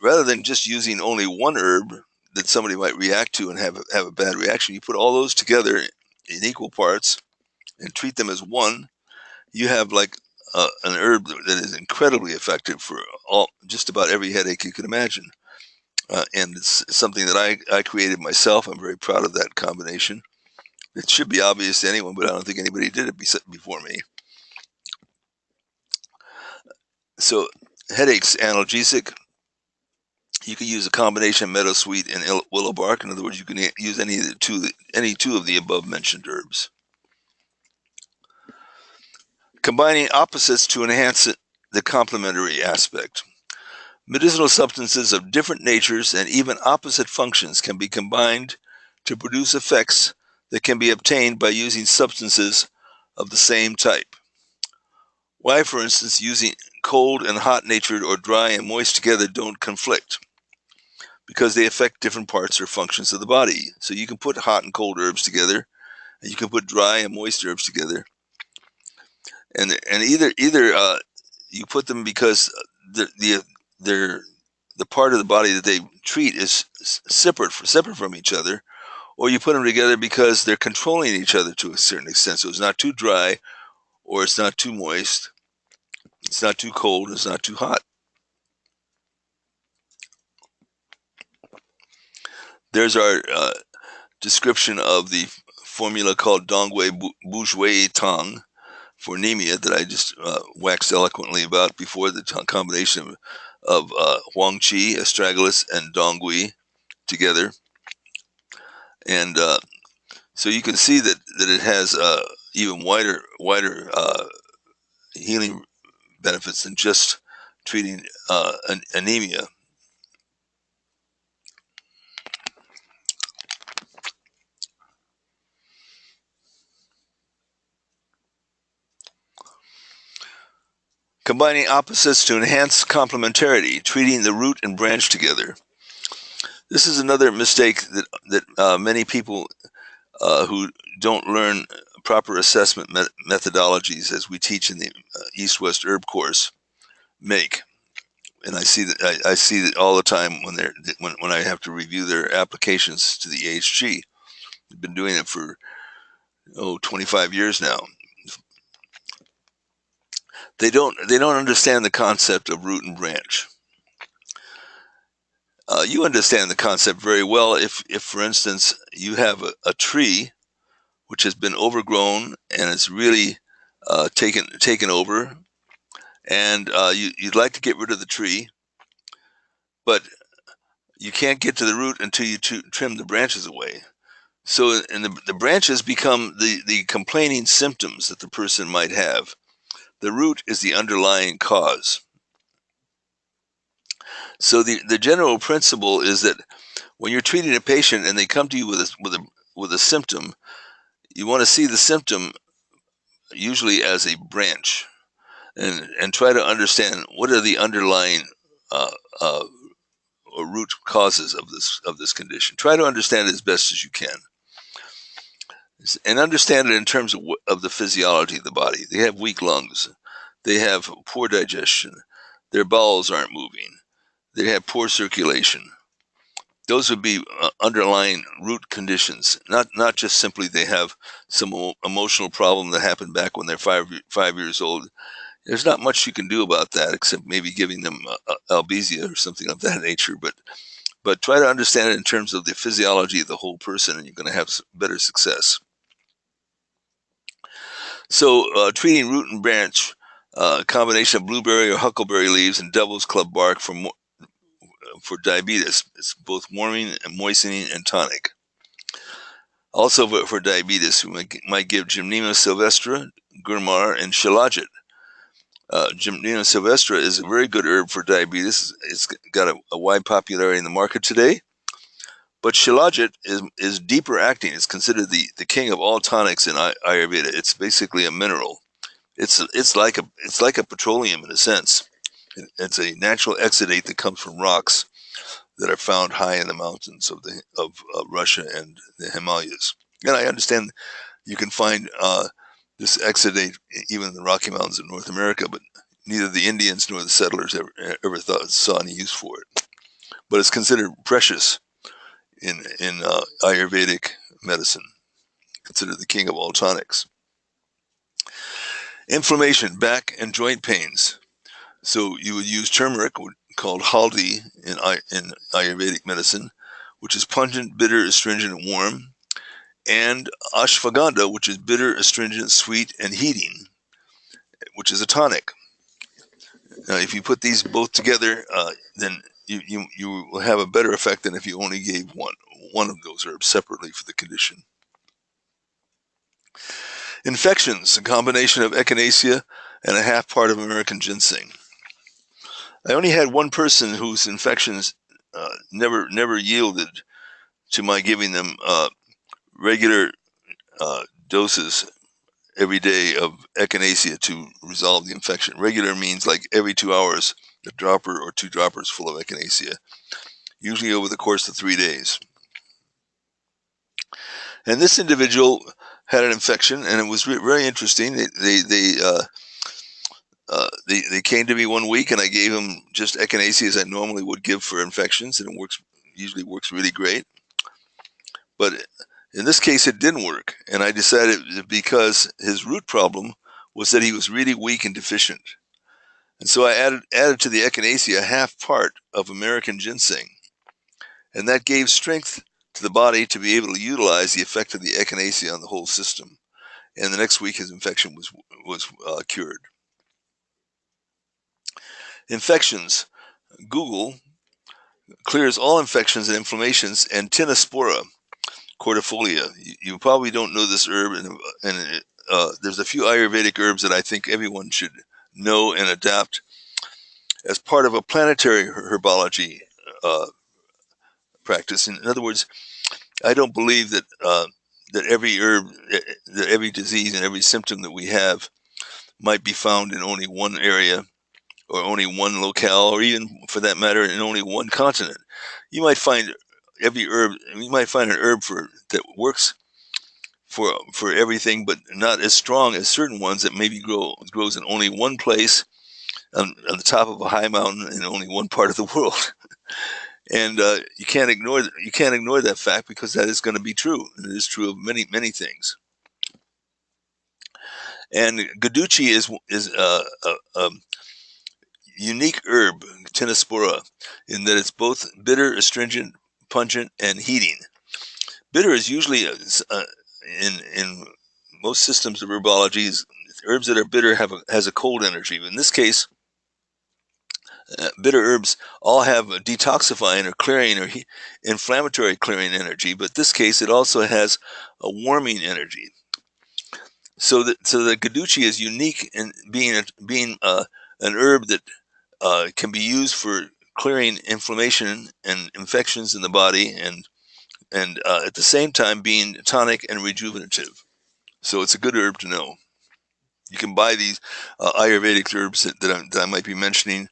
rather than just using only one herb that somebody might react to and have a bad reaction, you put all those together in equal parts and treat them as one. You have like an herb that is incredibly effective for just about every headache you can imagine. And it's something that I created myself. I'm very proud of that combination. It should be obvious to anyone, but I don't think anybody did it before me. So headaches, analgesic. You can use a combination of meadowsweet and willow bark. In other words, you can use any 2 of the above mentioned herbs. Combining opposites to enhance the complementary aspect. Medicinal substances of different natures and even opposite functions can be combined to produce effects that can be obtained by using substances of the same type. Why, for instance, using cold and hot natured or dry and moist together don't conflict? Because they affect different parts or functions of the body. So you can put hot and cold herbs together, and you can put dry and moist herbs together, and either you put them because the part of the body that they treat is separate from each other, or you put them together because they're controlling each other to a certain extent. So it's not too dry, or it's not too moist, it's not too cold, it's not too hot. There's our description of the formula called Dongui Bourgeois Tang for anemia that I just waxed eloquently about before, the combination of Huang Qi, astragalus, and Dongui together. And so you can see that it has even wider healing benefits than just treating anemia. Combining opposites to enhance complementarity, treating the root and branch together. This is another mistake that many people who don't learn proper assessment methodologies, as we teach in the East-West Herb course, make. And I see that all the time when I have to review their applications to the AHG. I've been doing it for 25 years now. They don't understand the concept of root and branch. You understand the concept very well if for instance, you have a tree which has been overgrown and it's really taken over, and you'd like to get rid of the tree, but you can't get to the root until you trim the branches away. So, and the branches become the complaining symptoms that the person might have. The root is the underlying cause. So the general principle is that when you're treating a patient and they come to you with a symptom, you want to see the symptom usually as a branch, and try to understand what are the underlying or root causes of this condition. Try to understand it as best as you can, and understand it in terms of the physiology of the body. They have weak lungs, they have poor digestion, their bowels aren't moving, they have poor circulation. Those would be underlying root conditions, not just simply they have some emotional problem that happened back when they're five years old There's not much you can do about that except maybe giving them albizia or something of that nature. But try to understand it in terms of the physiology of the whole person, and you're going to have better success. So, treating root and branch, a combination of blueberry or huckleberry leaves and devil's club bark for diabetes. It's both warming and moistening and tonic. Also, for diabetes, we might give Gymnema sylvestre, gurmar, and shilajit. Gymnema sylvestre is a very good herb for diabetes. It's got a wide popularity in the market today. But shilajit is deeper acting. It's considered the king of all tonics in Ayurveda. It's basically a mineral. It's like a petroleum in a sense. It's a natural exudate that comes from rocks that are found high in the mountains of Russia and the Himalayas. And I understand you can find this exudate even in the Rocky Mountains of North America, but neither the Indians nor the settlers ever saw any use for it. But it's considered precious in Ayurvedic medicine, considered the king of all tonics. Inflammation, back and joint pains. So you would use turmeric, called haldi in Ayurvedic medicine, which is pungent, bitter, astringent, and warm, and ashwagandha, which is bitter, astringent, sweet, and heating, which is a tonic. Now, if you put these both together, then you will have a better effect than if you only gave one of those herbs separately for the condition. Infections, a combination of echinacea and a half part of American ginseng. I only had one person whose infections never yielded to my giving them regular doses every day of echinacea to resolve the infection. Regular means like every 2 hours, a dropper or 2 droppers full of echinacea, usually over the course of 3 days. And this individual had an infection, and it was very interesting. They came to me one week, and I gave them just echinacea as I normally would give for infections, and it usually works really great. But in this case, it didn't work, and I decided because his root problem was that he was really weak and deficient. And so I added to the echinacea a half part of American ginseng, and that gave strength to the body to be able to utilize the effect of the echinacea on the whole system. And the next week, his infection was cured. Infections. Google clears all infections and inflammations, and Tinospora cordifolia. You probably don't know this herb, and there's a few Ayurvedic herbs that I think everyone should know and adapt as part of a planetary herbology practice. In other words, I don't believe that every herb, that every disease and every symptom that we have might be found in only one area or only one locale, or even for that matter in only one continent. You might find an herb that works for everything, but not as strong as certain ones that maybe grows in only one place on the top of a high mountain in only one part of the world. And you can't ignore that fact, because that is going to be true. And it is true of many things. And Guduchi is a unique herb, Tinospora, in that it's both bitter, astringent, pungent, and heating. Bitter is usually in most systems of herbology, herbs that are bitter has a cold energy. But in this case, bitter herbs all have a detoxifying or clearing or inflammatory clearing energy, but in this case it also has a warming energy. So the Guduchi is unique in being an herb that can be used for clearing inflammation and infections in the body, and at the same time being tonic and rejuvenative. So it's a good herb to know. You can buy these Ayurvedic herbs that I might be mentioning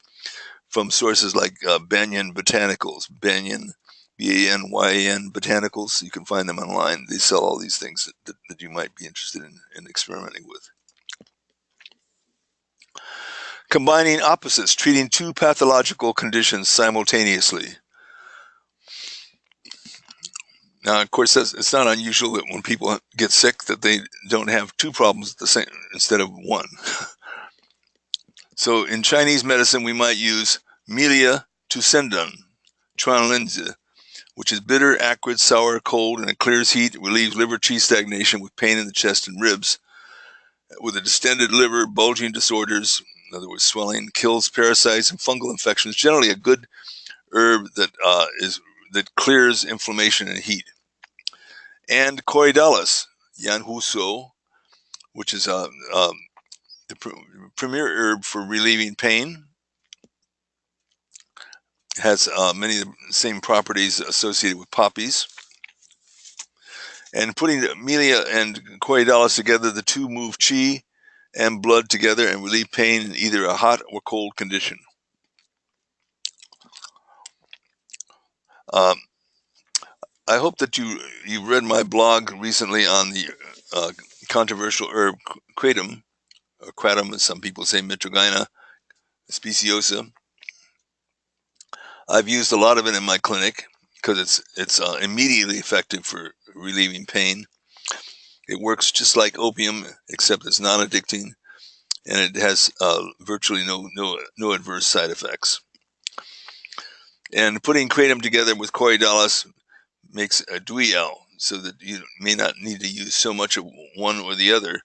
from sources like Banyan Botanicals, Banyan, Banyan Botanicals. You can find them online. They sell all these things that you might be interested in experimenting with. Combining opposites, treating two pathological conditions simultaneously. Now, of course, it's not unusual that when people get sick that they don't have two problems at the same instead of one. So in Chinese medicine, we might use Melia tusendon, Tranlinze, which is bitter, acrid, sour, cold, and it clears heat. It relieves liver qi stagnation with pain in the chest and ribs. With a distended liver, bulging disorders, in other words, swelling, kills parasites and fungal infections. Generally, a good herb that clears inflammation and heat. And Corydalis, Yanhuso, which is the premier herb for relieving pain, has many of the same properties associated with poppies. And putting Melia and Corydalis together, the two move qi and blood together and relieve pain in either a hot or cold condition. I hope that you read my blog recently on the controversial herb kratom, or kratom, as some people say, Mitragina speciosa. I've used a lot of it in my clinic because it's immediately effective for relieving pain. It works just like opium, except it's non-addicting, and it has virtually no adverse side effects. And putting kratom together with Corydalis makes a Dui Yao, so that you may not need to use so much of one or the other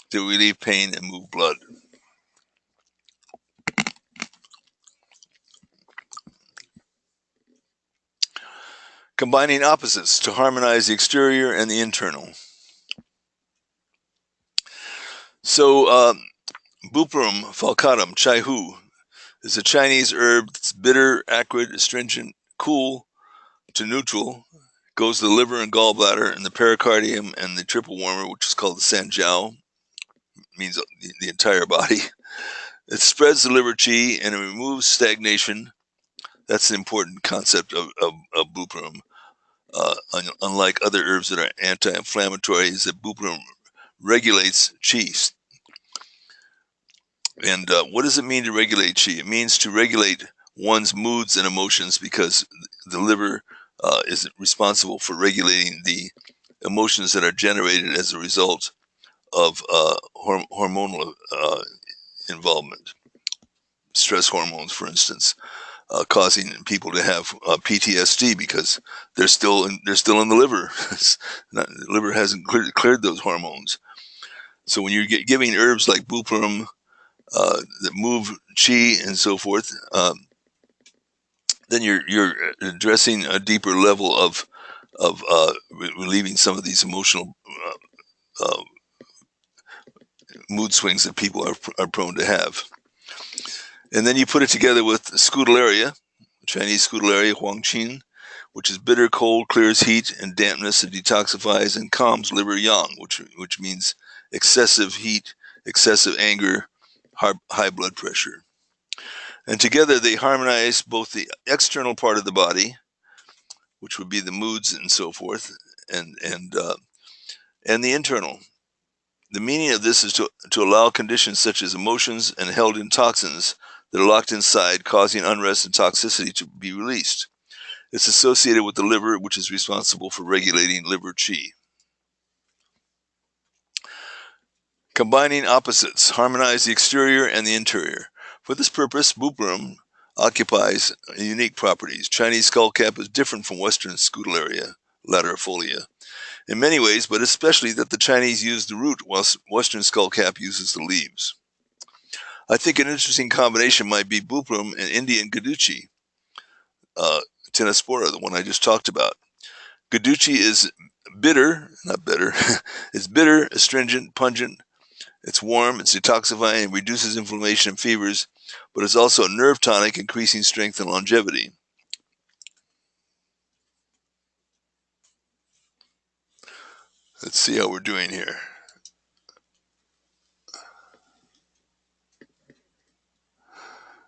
to relieve pain and move blood. Combining opposites to harmonize the exterior and the internal. So, Bupleurum falcatum, chai hu, is a Chinese herb that's bitter, acrid, astringent, cool to neutral. Goes to the liver and gallbladder and the pericardium and the triple warmer, which is called the sanjiao, means the entire body. It spreads the liver qi and it removes stagnation. That's the important concept of Bupleurum. Unlike other herbs that are anti-inflammatory, is that Bupleurum regulates qi. And what does it mean to regulate qi? It means to regulate one's moods and emotions, because the liver is responsible for regulating the emotions that are generated as a result of hormonal involvement. Stress hormones, for instance, causing people to have PTSD because they're still in the liver. The liver hasn't cleared those hormones. So when you're giving herbs like Bupleurum that move qi and so forth, then you're addressing a deeper level of relieving some of these emotional mood swings that people are prone to have. And then you put it together with Scutellaria, Chinese Scutellaria huangqin, which is bitter, cold, clears heat and dampness, and detoxifies and calms liver yang, which means excessive heat, excessive anger, high blood pressure. And together they harmonize both the external part of the body, which would be the moods and so forth, and the internal. The meaning of this is to allow conditions such as emotions and held-in toxins that are locked inside, causing unrest and toxicity, to be released. It's associated with the liver, which is responsible for regulating liver qi. Combining opposites, harmonize the exterior and the interior. For this purpose, Bupleurum occupies unique properties. Chinese skullcap is different from Western Scutellaria laterifolia in many ways, but especially that the Chinese use the root, whilst Western skullcap uses the leaves. I think an interesting combination might be Bupleurum and Indian Guduchi, Tenospora, the one I just talked about. Guduchi is bitter, not bitter, it's bitter, astringent, pungent, it's warm, it's detoxifying, and reduces inflammation and fevers, but it's also a nerve tonic, increasing strength and longevity. Let's see how we're doing here.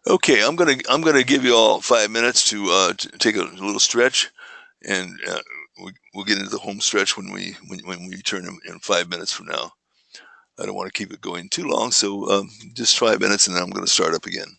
Okay, I'm gonna give you all 5 minutes to take a little stretch, and we'll get into the home stretch when we return in 5 minutes from now. I don't want to keep it going too long, so just 5 minutes, and then I'm going to start up again.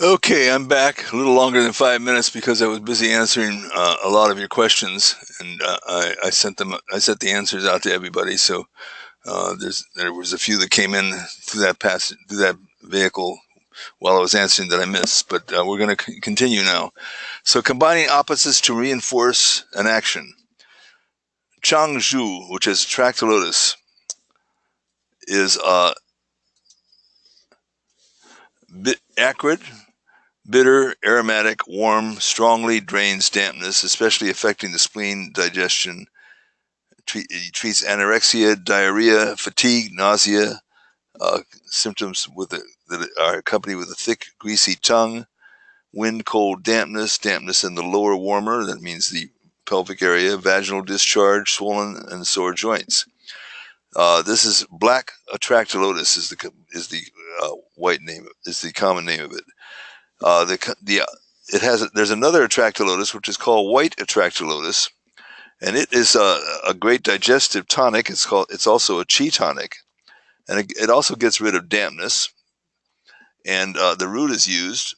Okay, I'm back a little longer than 5 minutes because I was busy answering a lot of your questions, and I sent the answers out to everybody. So there was a few that came in through that vehicle while I was answering that I missed, but we're going to continue now. So combining opposites to reinforce an action. Changzhu, which is Tractylotus, is acrid, bitter, aromatic, warm, strongly drains dampness, especially affecting the spleen, digestion. Treats anorexia, diarrhea, fatigue, nausea, symptoms that are accompanied with a thick, greasy tongue, wind, cold, dampness in the lower warmer, that means the pelvic area, vaginal discharge, swollen and sore joints. This is black atractylotus is the white name, is the common name of it. There's another atractylotus which is called white atractylotus, and it is a great digestive tonic. It's also a chi tonic, and it also gets rid of dampness. And the root is used,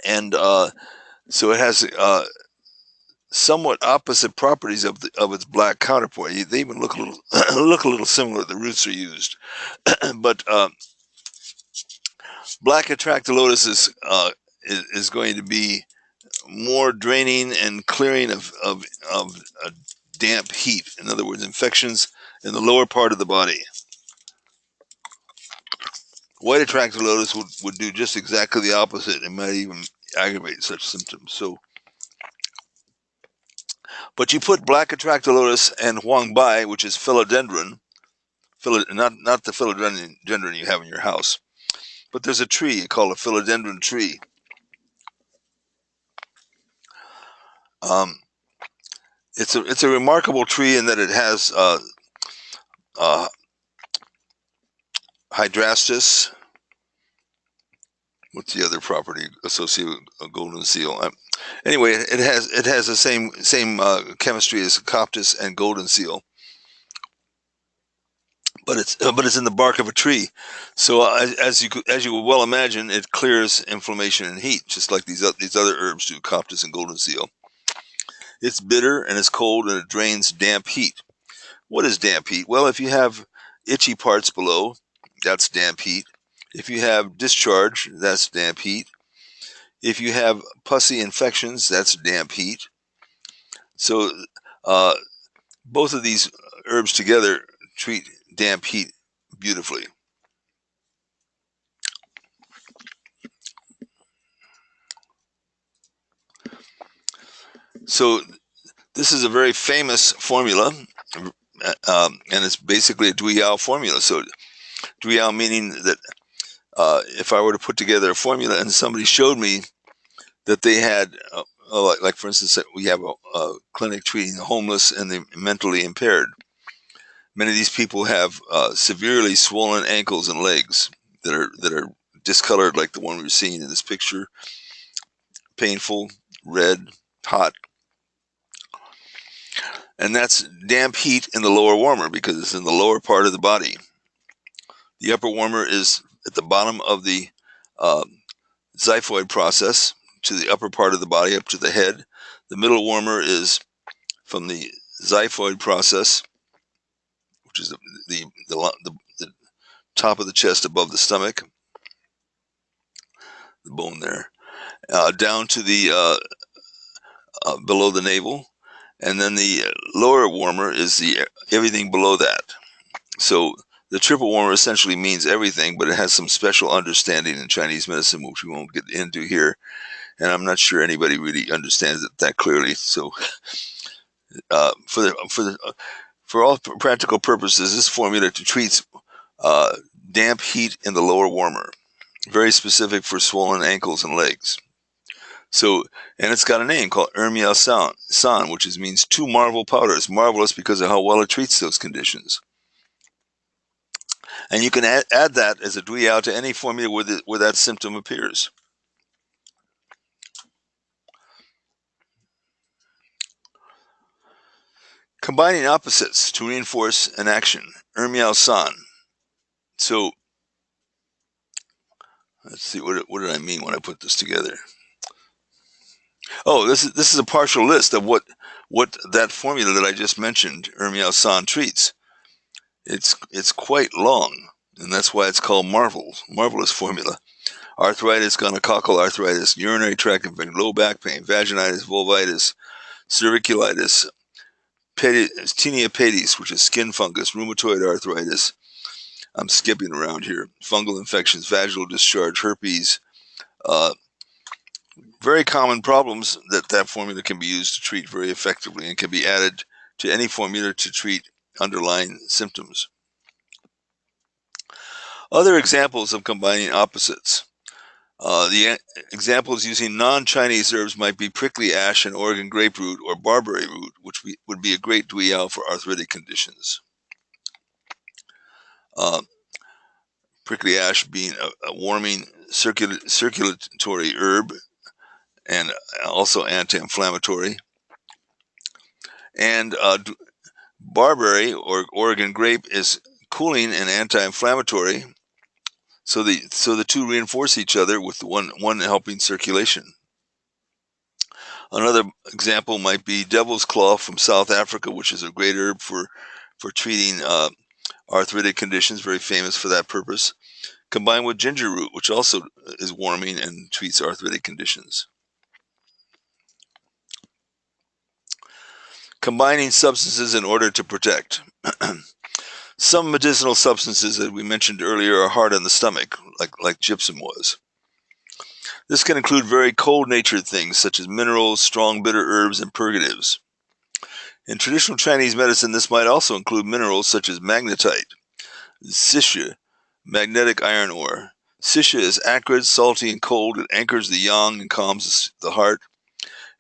and so it has somewhat opposite properties of its black counterpart. They even look a little look a little similar. The roots are used, but black atractylotus is going to be more draining and clearing of damp heat. In other words, infections in the lower part of the body. White atractylotus would do just exactly the opposite. It might even aggravate such symptoms. So, but you put black atractylotus and huangbai, which is philodendron, not the philodendron you have in your house, but there's a tree called a philodendron tree. Um, it's a remarkable tree in that it has uh, hydrastis. What's the other property associated with a golden seal? Anyway, it has the same chemistry as coptis and golden seal, but it's in the bark of a tree. So as you would well imagine, it clears inflammation and heat, just like these other herbs do, coptis and golden seal. It's bitter and it's cold and it drains damp heat. What is damp heat? Well, if you have itchy parts below, that's damp heat. If you have discharge, that's damp heat. If you have pussy infections, that's damp heat. So uh, both of these herbs together treat damp heat beautifully. So this is a very famous formula, and it's basically a Dui Yao formula. So Dui Yao meaning that if I were to put together a formula and somebody showed me that they had, like for instance, we have a clinic treating the homeless and the mentally impaired. Many of these people have severely swollen ankles and legs that are discolored, like the one we were seeing in this picture, painful, red, hot, and that's damp heat in the lower warmer because it's in the lower part of the body. The upper warmer is at the bottom of the uh, xiphoid process to the upper part of the body up to the head. The middle warmer is from the xiphoid process, which is the top of the chest above the stomach, the bone there, down to the below the navel, and then the lower warmer is the everything below that. So the triple warmer essentially means everything, but it has some special understanding in Chinese medicine, which we won't get into here. And I'm not sure anybody really understands it that clearly. So for all practical purposes, this formula treats damp heat in the lower warmer, very specific for swollen ankles and legs. So, and it's got a name called Ermiao San, which means two marvel powder. It's marvelous because of how well it treats those conditions. And you can add that as a Dui Yao to any formula where that symptom appears. Combining opposites to reinforce an action. Ermiao San. So Let's see, what did I mean when I put this together? Oh, this is a partial list of what that formula that I just mentioned, San treats. It's quite long, and that's why it's called marvelous formula. Arthritis, gonococcal arthritis, urinary tract infection, low back pain, vaginitis, vulvitis, cerviculitis, tinea pedis, which is skin fungus, rheumatoid arthritis. I'm skipping around here. Fungal infections, vaginal discharge, herpes. Uh, Very common problems that formula can be used to treat very effectively and can be added to any formula to treat underlying symptoms. Other examples of combining opposites. The examples using non-Chinese herbs might be prickly ash and Oregon grape root or barberry root, which would be a great Dui Yao for arthritic conditions. Uh, Prickly ash being a warming circulatory herb and also anti-inflammatory. And barberry or Oregon grape is cooling and anti-inflammatory. So the two reinforce each other with one helping circulation. Another example might be devil's claw from South Africa, which is a great herb for treating arthritic conditions, very famous for that purpose, combined with ginger root, which also is warming and treats arthritic conditions. Combining substances in order to protect. Some medicinal substances that we mentioned earlier are hard on the stomach, like gypsum was. This can include very cold-natured things such as minerals, strong bitter herbs, and purgatives. In traditional Chinese medicine, this might also include minerals such as magnetite, sisha, magnetic iron ore. Sisha is acrid, salty, and cold. It anchors the yang and calms the heart.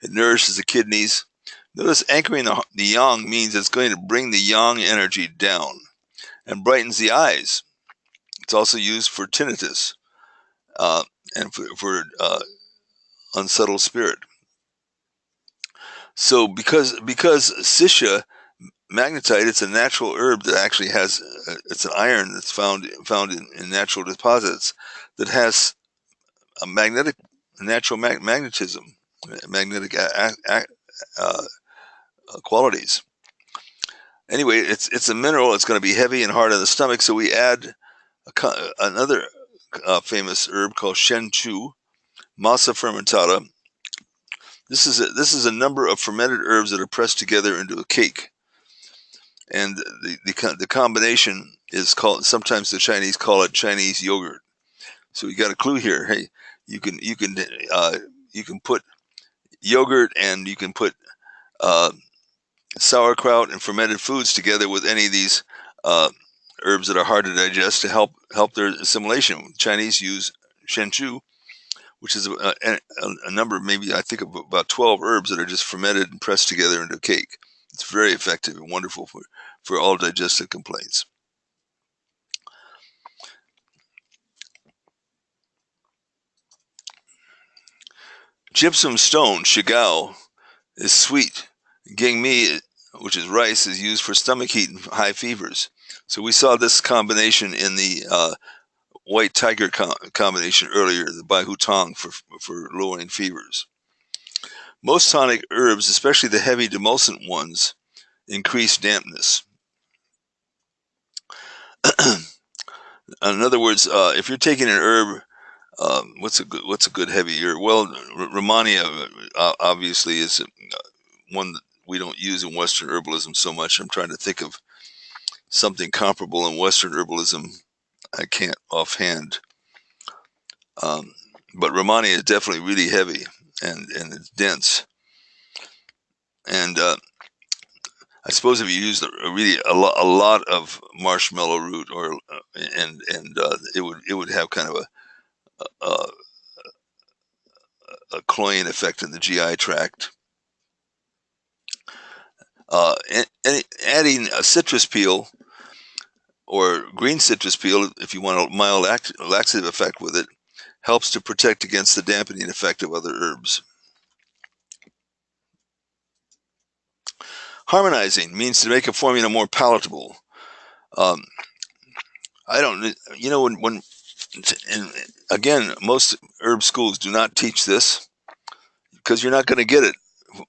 It nourishes the kidneys. Notice anchoring the yang means it's going to bring the yang energy down and brightens the eyes. It's also used for tinnitus and for unsettled spirit. So because sisha, magnetite, it's a natural herb that actually has it's an iron that's found in natural deposits that has a natural magnetism, magnetic qualities. Anyway, it's a mineral. It's going to be heavy and hard on the stomach, so we add another famous herb called shenchu, masa fermentada. This is a number of fermented herbs that are pressed together into a cake, and the combination is called. Sometimes the Chinese call it Chinese yogurt. So you got a clue here. Hey, you can put yogurt and you can put sauerkraut and fermented foods together with any of these herbs that are hard to digest to help their assimilation. Chinese use shenchu, which is a number, maybe I think of about 12 herbs that are just fermented and pressed together into a cake. It's very effective and wonderful for all digestive complaints. Gypsum stone, shigao, is sweet. Gingmi, which is rice, is used for stomach heat and high fevers. So we saw this combination in the white tiger combination earlier, the Baihu Tong for lowering fevers. Most tonic herbs, especially the heavy demulcent ones, increase dampness. In other words, if you're taking an herb, what's a good heavy herb? Well, Romania obviously is one that we don't use in Western herbalism so much. I'm trying to think of something comparable in Western herbalism. I can't offhand. But Romania is definitely really heavy and it's dense. And I suppose if you use a lot of marshmallow root it would have kind of a cloying effect in the GI tract. Adding a citrus peel or green citrus peel, if you want a mild laxative effect with it, helps to protect against the dampening effect of other herbs. Harmonizing means to make a formula more palatable. I don't, when and again, most herb schools do not teach this because you're not going to get it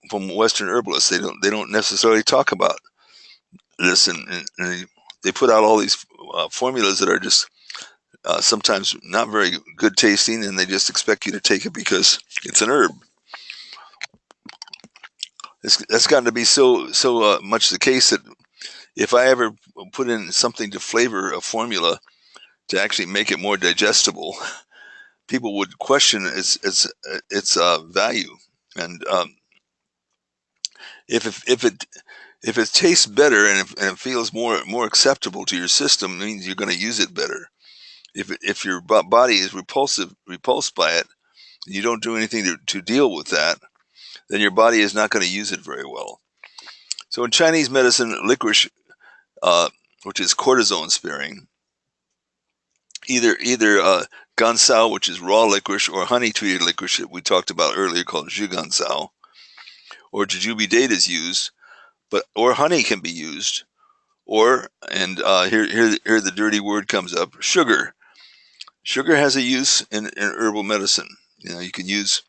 from Western herbalists. They don't necessarily talk about this, and they put out all these formulas that are just sometimes not very good tasting, and they just expect you to take it because it's an herb. That's gotten to be so much the case that if I ever put in something to flavor a formula to actually make it more digestible, people would question its value. And if it, if it if it tastes better and it feels more acceptable to your system, it means you're going to use it better. If your body is repulsed by it, you don't do anything to deal with that, then your body is not going to use it very well. So in Chinese medicine, licorice, uh, which is cortisone sparing, either gansao, which is raw licorice, or honey treated licorice that we talked about earlier, called zhigansao, or jujube date is used, or honey can be used, or here the dirty word comes up: sugar. Sugar has a use in herbal medicine. You can use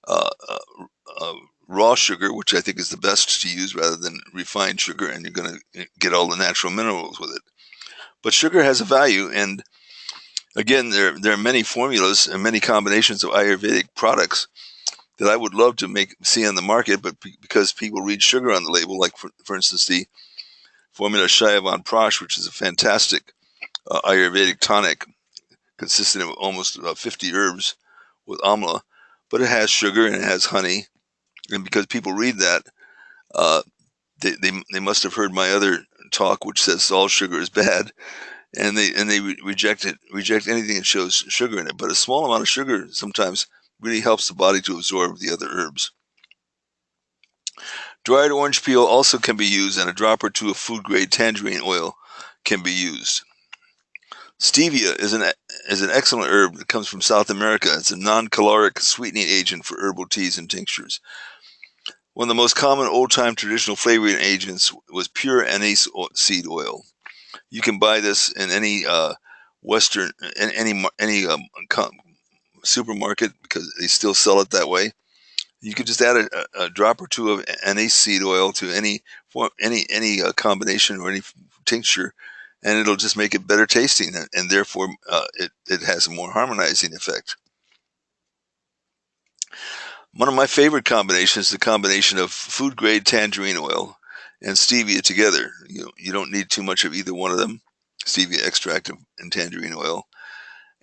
uh, uh, uh, raw sugar, which I think is the best to use rather than refined sugar, and you're going to get all the natural minerals with it. But sugar has a value, and again, there are many formulas and many combinations of Ayurvedic products that I would love to see on the market, but because people read sugar on the label, like for instance the formula Shayavan Prash, which is a fantastic Ayurvedic tonic consisting of almost 50 herbs with amla, but it has sugar and it has honey, and because people read that, uh, they must have heard my other talk, which says all sugar is bad, and they reject anything that shows sugar in it. But a small amount of sugar sometimes really helps the body to absorb the other herbs. Dried orange peel also can be used, and a drop or two of food grade tangerine oil can be used. Stevia is an excellent herb that comes from South America. It's a non-caloric sweetening agent for herbal teas and tinctures. One of the most common old-time traditional flavoring agents was pure anise seed oil. You can buy this in any Western, in supermarket, because they still sell it that way. You could just add a drop or two of anise seed oil to any combination or any tincture, and it'll just make it better tasting, and therefore it has a more harmonizing effect. One of my favorite combinations is the combination of food grade tangerine oil and stevia together. You don't need too much of either one of them, stevia extract and tangerine oil,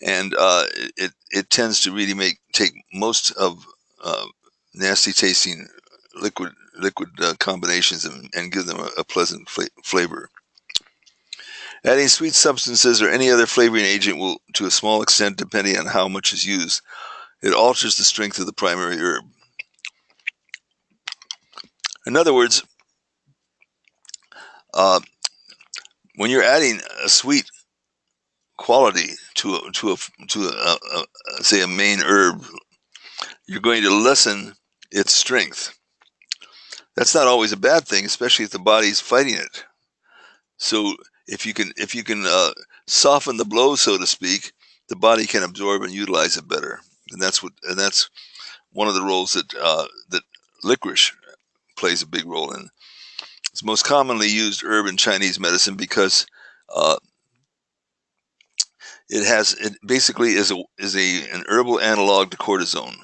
and it tends to really take most of nasty tasting liquid combinations and give them a pleasant flavor. Adding sweet substances or any other flavoring agent will, to a small extent, depending on how much is used, it alters the strength of the primary herb. In other words, uh, when you're adding a sweet quality to say a main herb, you're going to lessen its strength. That's not always a bad thing, especially if the body's fighting it. So if you can soften the blow, so to speak, the body can absorb and utilize it better, and that's one of the roles that licorice plays a big role in. It's most commonly used herb in Chinese medicine because uh, it basically is an herbal analog to cortisone.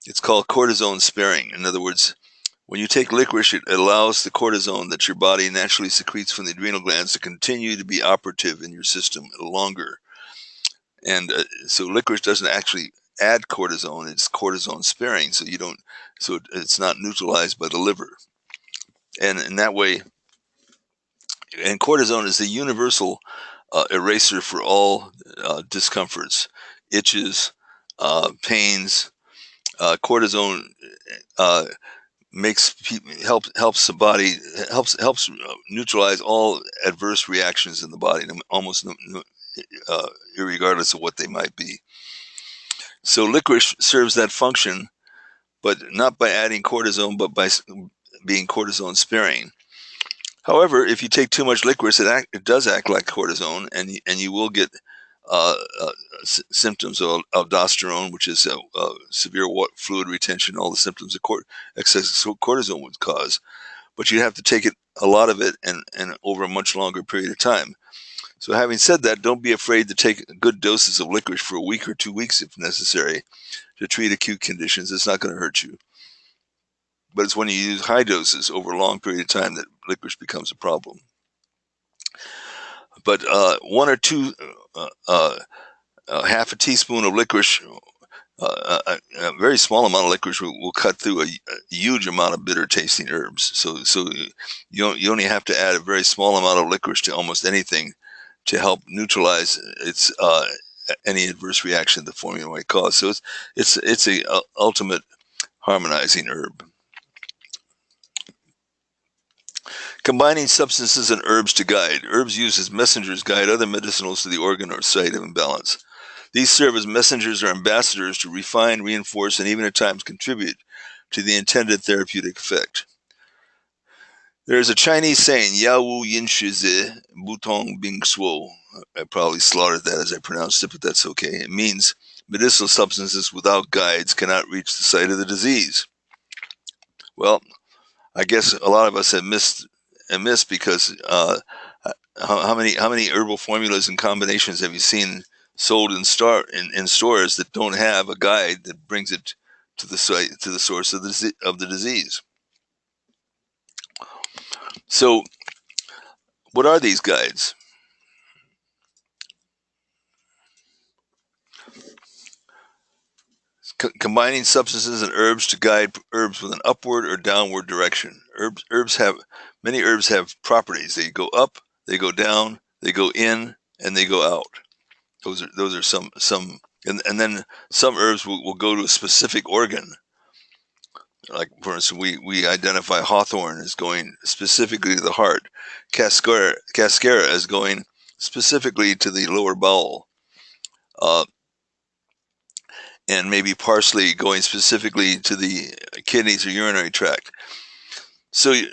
It's called cortisone sparing. In other words, when you take licorice, it allows the cortisone that your body naturally secretes from the adrenal glands to continue to be operative in your system longer. And so licorice doesn't actually add cortisone; it's cortisone sparing. So it's not neutralized by the liver. And in that way, and cortisone is the universal eraser for all discomforts, itches, pains. Cortisone uh, helps the body, helps neutralize all adverse reactions in the body, almost regardless of what they might be. So licorice serves that function, but not by adding cortisone, but by being cortisone sparing. However, if you take too much licorice, it does act like cortisone, and you will get uh, uh, symptoms of aldosterone, which is severe fluid retention, all the symptoms of excessive cortisone would cause. But you have to take a lot of it, and over a much longer period of time. So having said that, don't be afraid to take good doses of licorice for a week or 2 weeks if necessary to treat acute conditions. It's not going to hurt you. But it's when you use high doses over a long period of time that licorice becomes a problem. But one or two, half a teaspoon of licorice, a very small amount of licorice will cut through a huge amount of bitter tasting herbs. So you only have to add a very small amount of licorice to almost anything to help neutralize its any adverse reaction the formula might cause. So it's a ultimate harmonizing herb. Combining substances and herbs to guide. Herbs used as messengers guide other medicinals to the organ or site of imbalance. These serve as messengers or ambassadors to refine, reinforce, and even at times contribute to the intended therapeutic effect. There is a Chinese saying, Yao Wu Yin Shi Zi, Butong Bing Suo. I probably slaughtered that as I pronounced it, but that's okay. It means medicinal substances without guides cannot reach the site of the disease. Well, I guess a lot of us have missed because how many herbal formulas and combinations have you seen sold in stores that don't have a guide that brings it to the site, to the source of the disease? So, what are these guides? Combining substances and herbs to guide herbs with an upward or downward direction. Many herbs have properties. They go up, they go down, they go in, and they go out. Those are some, and then some herbs will go to a specific organ. Like, for instance, we identify hawthorn as going specifically to the heart, cascara as going specifically to the lower bowel, and maybe parsley going specifically to the kidneys or urinary tract. So you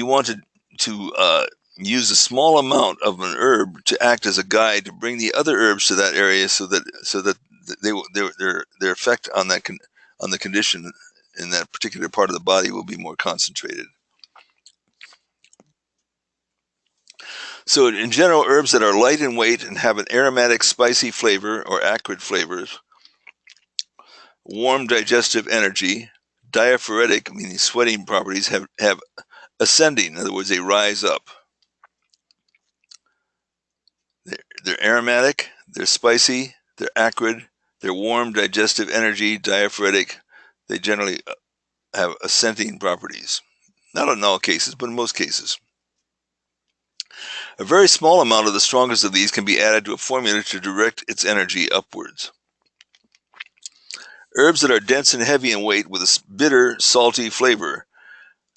want to use a small amount of an herb to act as a guide to bring the other herbs to that area, so that their effect on the condition in that particular part of the body will be more concentrated. So in general, herbs that are light in weight and have an aromatic, spicy flavor or acrid flavors, warm digestive energy, diaphoretic, meaning sweating properties, have ascending, in other words, they rise up. They're aromatic, they're spicy, they're acrid, they're warm digestive energy, diaphoretic. They generally have ascending properties. Not in all cases, but in most cases. A very small amount of the strongest of these can be added to a formula to direct its energy upwards. Herbs that are dense and heavy in weight with a bitter, salty flavor,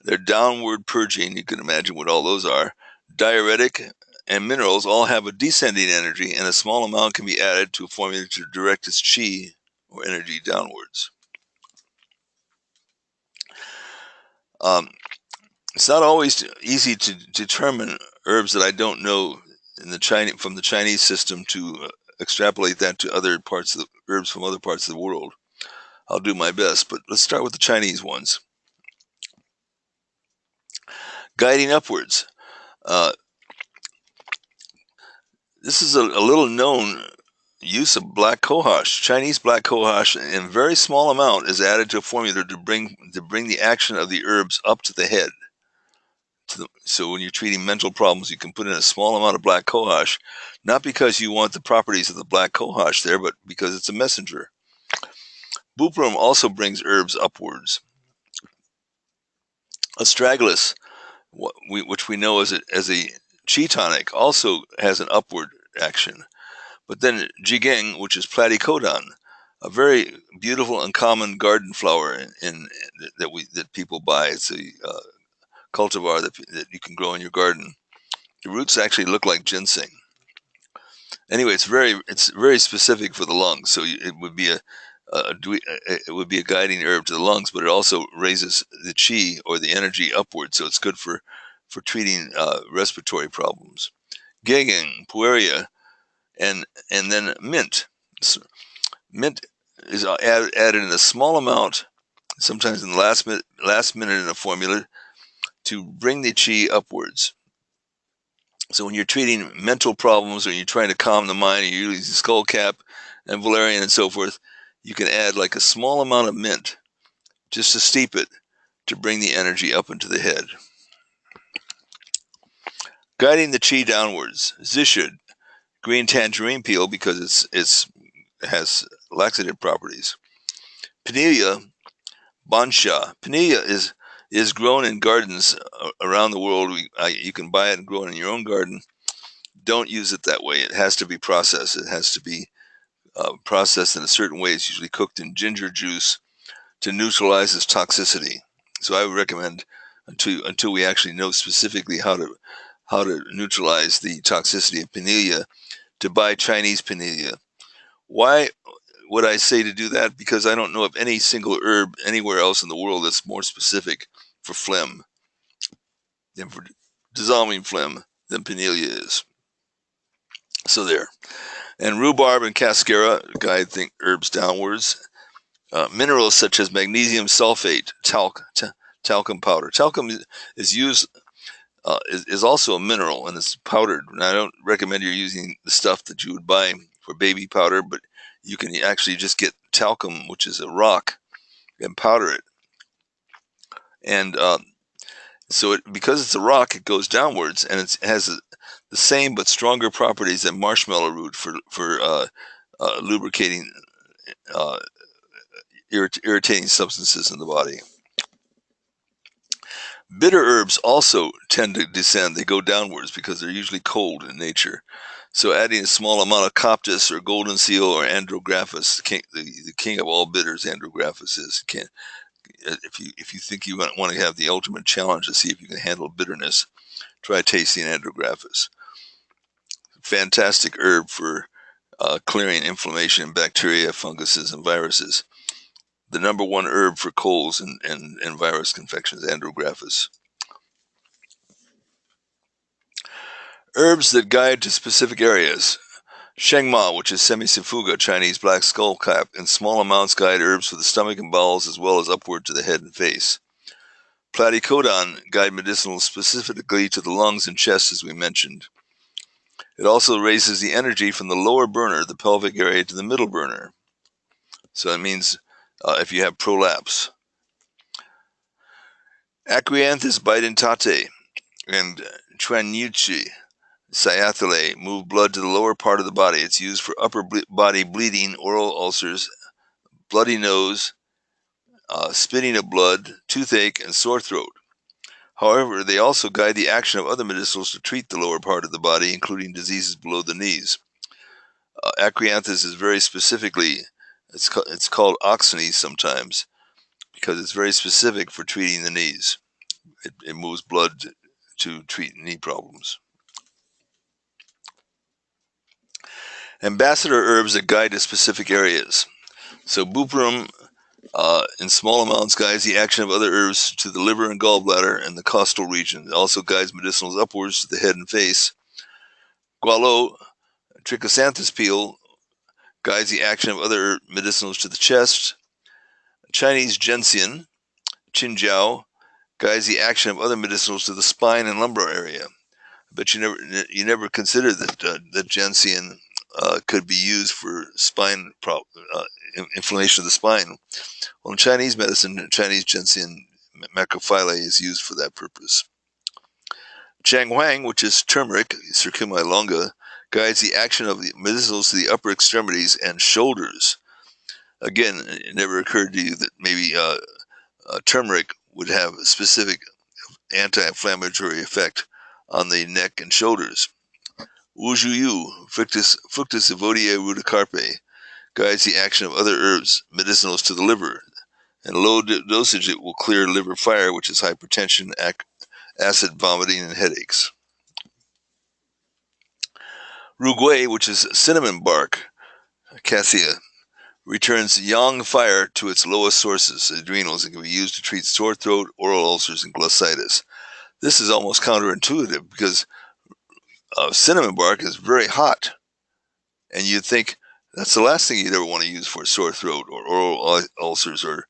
they're downward purging, you can imagine what all those are, diuretic, and minerals all have a descending energy, and a small amount can be added to a formula to direct its chi, or energy, downwards. It's not always easy to determine herbs that I don't know from the Chinese system to extrapolate that to other parts of the herbs from other parts of the world. I'll do my best, but let's start with the Chinese ones. Guiding upwards. This is a little known use of black cohosh. Chinese black cohosh in a very small amount is added to a formula to bring the action of the herbs up to the head. So when you're treating mental problems, you can put in a small amount of black cohosh, not because you want the properties of the black cohosh there, but because it's a messenger. Buplum also brings herbs upwards. Astragalus, which we know as a chi tonic, also has an upward action. But then jigeng, which is platycodon, a very beautiful and common garden flower that people buy. It's a cultivar that you can grow in your garden. The roots actually look like ginseng. Anyway, it's very specific for the lungs. So it would be a guiding herb to the lungs, but it also raises the chi, or the energy, upwards. So it's good for treating respiratory problems. Gegeng, Pueria, and then mint. Mint is added in a small amount, sometimes in the last minute in a formula, to bring the chi upwards. So when you're treating mental problems or you're trying to calm the mind, and you're using skull cap and valerian and so forth, you can add like a small amount of mint just to steep it to bring the energy up into the head. Guiding the chi downwards. Zishud, green tangerine peel, because it has laxative properties. Pinelia, bansha. Pinelia is grown in gardens around the world. You can buy it and grow it in your own garden. Don't use it that way. It has to be processed. It has to be processed in a certain way. It's usually cooked in ginger juice to neutralize its toxicity. So I would recommend, until we actually know specifically how to neutralize the toxicity of pinelia, to buy Chinese pinelia. Why would I say to do that? Because I don't know of any single herb anywhere else in the world that's more specific for phlegm, than for dissolving phlegm, than pinelia is. So there. And rhubarb and cascara guide herbs downwards. Minerals such as magnesium sulfate, talcum powder. Talcum is used is also a mineral, and it's powdered. And I don't recommend you're using the stuff that you would buy for baby powder, but you can actually just get talcum, which is a rock, and powder it. And because it's a rock, it goes downwards, and it has the same but stronger properties than marshmallow root for lubricating irritating substances in the body. Bitter herbs also tend to descend. They go downwards because they're usually cold in nature. So adding a small amount of coptis or golden seal or andrographis, the king of all bitters, andrographis is. If you think you want to have the ultimate challenge to see if you can handle bitterness, try tasting andrographis. Fantastic herb for clearing inflammation, bacteria, funguses, and viruses. The number one herb for colds and virus infections, andrographis. Herbs that guide to specific areas. Shengma, which is semisifuga, Chinese black skull cap, in small amounts guide herbs for the stomach and bowels as well as upward to the head and face. Platycodon guide medicinals specifically to the lungs and chest, as we mentioned. It also raises the energy from the lower burner, the pelvic area, to the middle burner. So it means if you have prolapse. Acryanthus bidentate and Chuanyuchi Cyathale move blood to the lower part of the body. It's used for upper body bleeding, oral ulcers, bloody nose, spitting of blood, toothache, and sore throat. However, they also guide the action of other medicinals to treat the lower part of the body, including diseases below the knees. Acryanthus is very specifically, it's called oxynese sometimes, because it's very specific for treating the knees. It moves blood to treat knee problems. Ambassador herbs that guide to specific areas. So buperum, in small amounts, guides the action of other herbs to the liver and gallbladder and the costal region. It also guides medicinals upwards to the head and face. Gualo, trichosanthus peel, guides the action of other medicinals to the chest. Chinese gentian, Qinjiao, guides the action of other medicinals to the spine and lumbar area. But you never considered that gentian could be used for spine inflammation of the spine. Well, in Chinese medicine, Chinese gentian macrophyllae is used for that purpose. Changhuang, which is turmeric, Curcuma longa, guides the action of the medicinals to the upper extremities and shoulders. Again, it never occurred to you that maybe turmeric would have a specific anti-inflammatory effect on the neck and shoulders. Wujuyu, Fructus evodia rudicarpe, guides the action of other herbs, medicinals to the liver. In low dosage, it will clear liver fire, which is hypertension, acid vomiting, and headaches. Rugui, which is cinnamon bark, cassia, returns yang fire to its lowest sources, adrenals, and can be used to treat sore throat, oral ulcers, and glossitis. This is almost counterintuitive because cinnamon bark is very hot. and you'd think that's the last thing you'd ever want to use for sore throat or oral ulcers or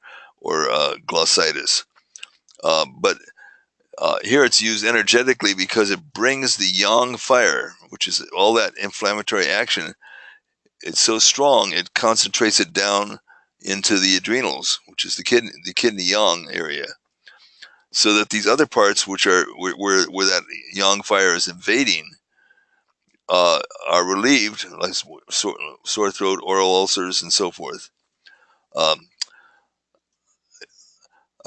glossitis. But here it's used energetically because it brings the yang fire, which is all that inflammatory action. It's so strong, it concentrates it down into the adrenals, which is the kidney yang area, so that these other parts, which are where that yang fire is invading, are relieved, like sore throat, oral ulcers, and so forth. I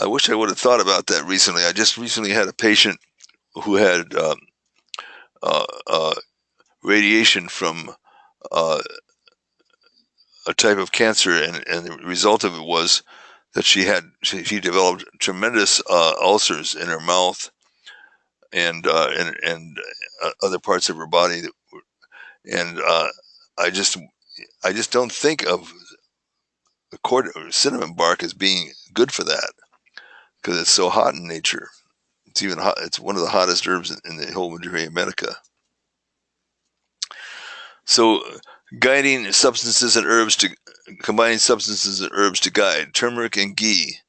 wish I would have thought about that recently. I just recently had a patient who had radiation from a type of cancer, and the result of it was that she developed tremendous ulcers in her mouth and other parts of her body, and I just don't think of cinnamon bark as being good for that because it's so hot in nature. It's even hot. It's one of the hottest herbs in the whole Materia Medica. So, combining substances and herbs to guide turmeric and ghee.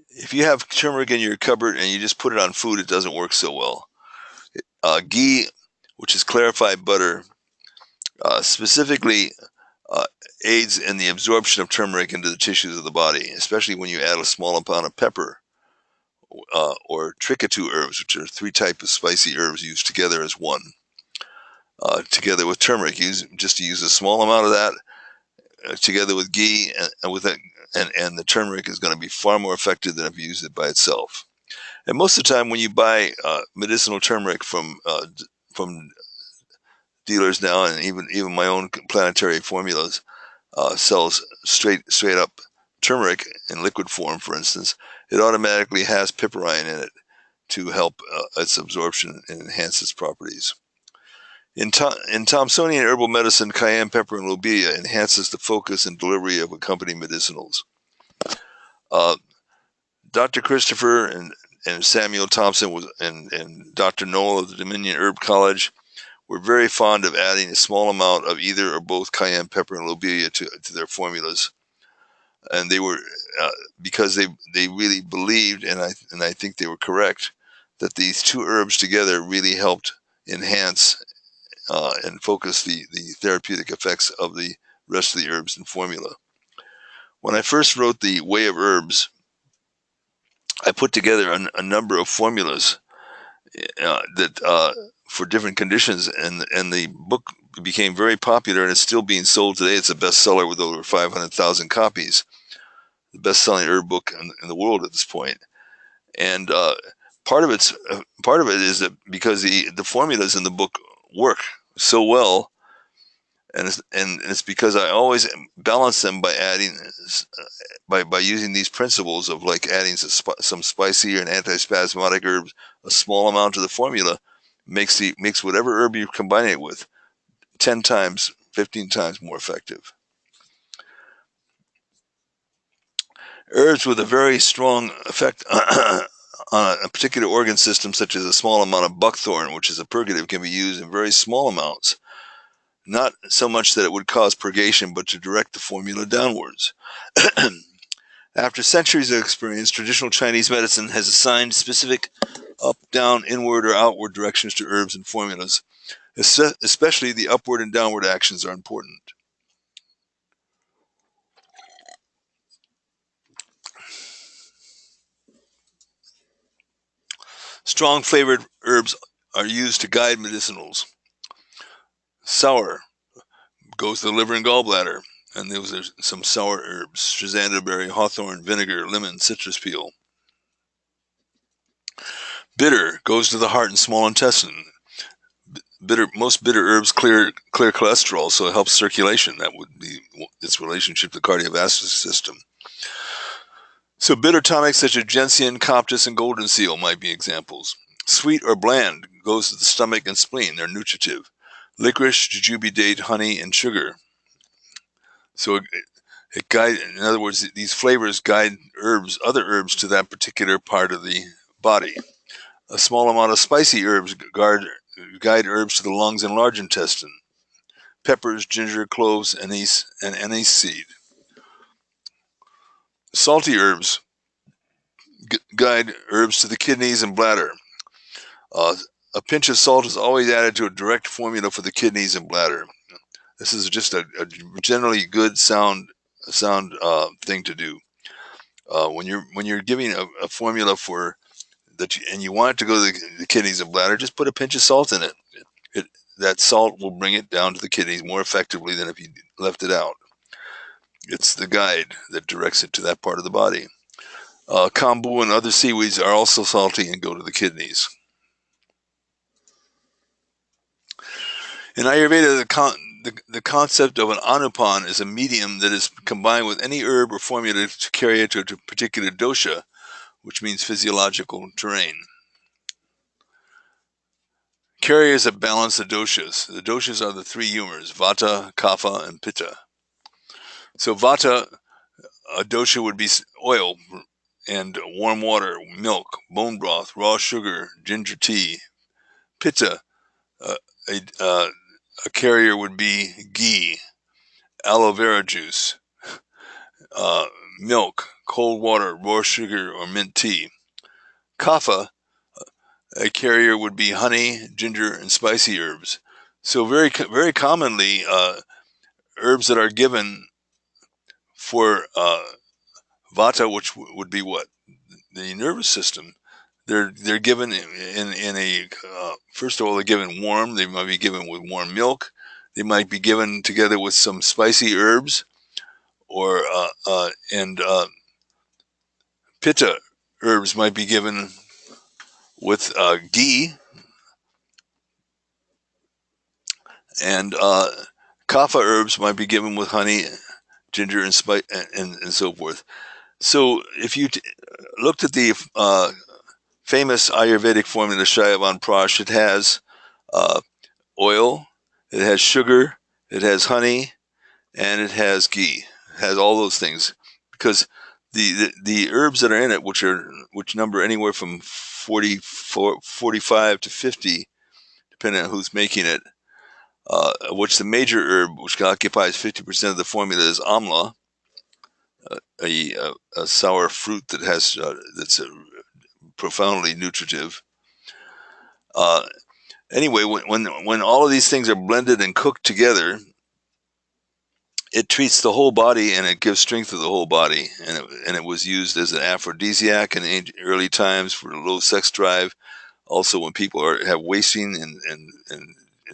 If you have turmeric in your cupboard and you just put it on food, it doesn't work so well. Ghee, which is clarified butter, specifically aids in the absorption of turmeric into the tissues of the body, especially when you add a small amount of pepper or trickatu herbs, which are 3 types of spicy herbs used together as one. Together with turmeric, use a small amount of that together with ghee, and the turmeric is going to be far more effective than if you use it by itself. And most of the time, when you buy medicinal turmeric from dealers now, and even my own Planetary Formulas sells straight up turmeric in liquid form, for instance, it automatically has piperine in it to help its absorption and enhance its properties. In Thomsonian herbal medicine, cayenne pepper and lobelia enhances the focus and delivery of accompanying medicinals. Dr. Christopher and Samuel Thompson and Dr. Noel of the Dominion Herb College were very fond of adding a small amount of either or both cayenne pepper and lobelia to their formulas, and they were because they really believed, and I think they were correct, that these 2 herbs together really helped enhance and focus the therapeutic effects of the rest of the herbs and formula. When I first wrote the Way of Herbs, I put together a number of formulas that for different conditions, and the book became very popular, and it's still being sold today. It's a bestseller with over 500,000 copies, the best-selling herb book in the world at this point. And part of it is that because the formulas in the book work so well, and it's because I always balance them by adding by using these principles of like adding some spicy and antispasmodic herbs, a small amount of the formula makes whatever herb you combine it with 10 times, 15 times more effective. Herbs with a very strong effect on a particular organ system, such as a small amount of buckthorn, which is a purgative, can be used in very small amounts. Not so much that it would cause purgation, but to direct the formula downwards. After centuries of experience, traditional Chinese medicine has assigned specific up, down, inward, or outward directions to herbs and formulas. Especially the upward and downward actions are important. Strong flavored herbs are used to guide medicinals. Sour goes to the liver and gallbladder, and those are some sour herbs: schizandra berry, hawthorn, vinegar, lemon, citrus peel. Bitter goes to the heart and small intestine. Most bitter herbs clear cholesterol, so it helps circulation. That would be its relationship to the cardiovascular system. So bitter tonics such as gentian, coptis, and golden seal might be examples. Sweet or bland goes to the stomach and spleen. They're nutritive. Licorice, jujube date, honey, and sugar. So it guides. In other words, these flavors guide other herbs to that particular part of the body. A small amount of spicy herbs guide herbs to the lungs and large intestine. peppers, ginger, cloves, anise, and anise seed. Salty herbs guide herbs to the kidneys and bladder. A pinch of salt is always added to a direct formula for the kidneys and bladder. This is just a generally good, sound thing to do. When you're giving a formula for that, and you want it to go to the kidneys and bladder, just put a pinch of salt in it. That salt will bring it down to the kidneys more effectively than if you left it out. It's the guide that directs it to that part of the body. Kombu and other seaweeds are also salty and go to the kidneys. In Ayurveda, the concept of an anupan is a medium that is combined with any herb or formula to carry it to a particular dosha, which means physiological terrain. Carriers that balance the doshas. The doshas are the three humors, vata, kapha, and pitta. So vata, a dosha would be oil and warm water, milk, bone broth, raw sugar, ginger tea. Pitta, a carrier would be ghee, aloe vera juice, milk, cold water, raw sugar, or mint tea. Kapha, a carrier would be honey, ginger, and spicy herbs. So very commonly, herbs that are given for vata, which would be what? The nervous system. They're given in a first of all, they're given warm. They might be given with warm milk. They might be given together with some spicy herbs, or and pitta herbs might be given with ghee, and kapha herbs might be given with honey, ginger, and spice, and so forth. So if you looked at the famous Ayurvedic formula Shayavan Prash, it has oil, it has sugar, it has honey, and it has ghee. It has all those things because the herbs that are in it, which number anywhere from 45 to 50, depending on who's making it, which the major herb, which occupies 50% of the formula, is amla, a sour fruit that has that's profoundly nutritive. Anyway, when all of these things are blended and cooked together, it treats the whole body and it gives strength to the whole body. And it was used as an aphrodisiac in early times for low sex drive. Also, when people have wasting and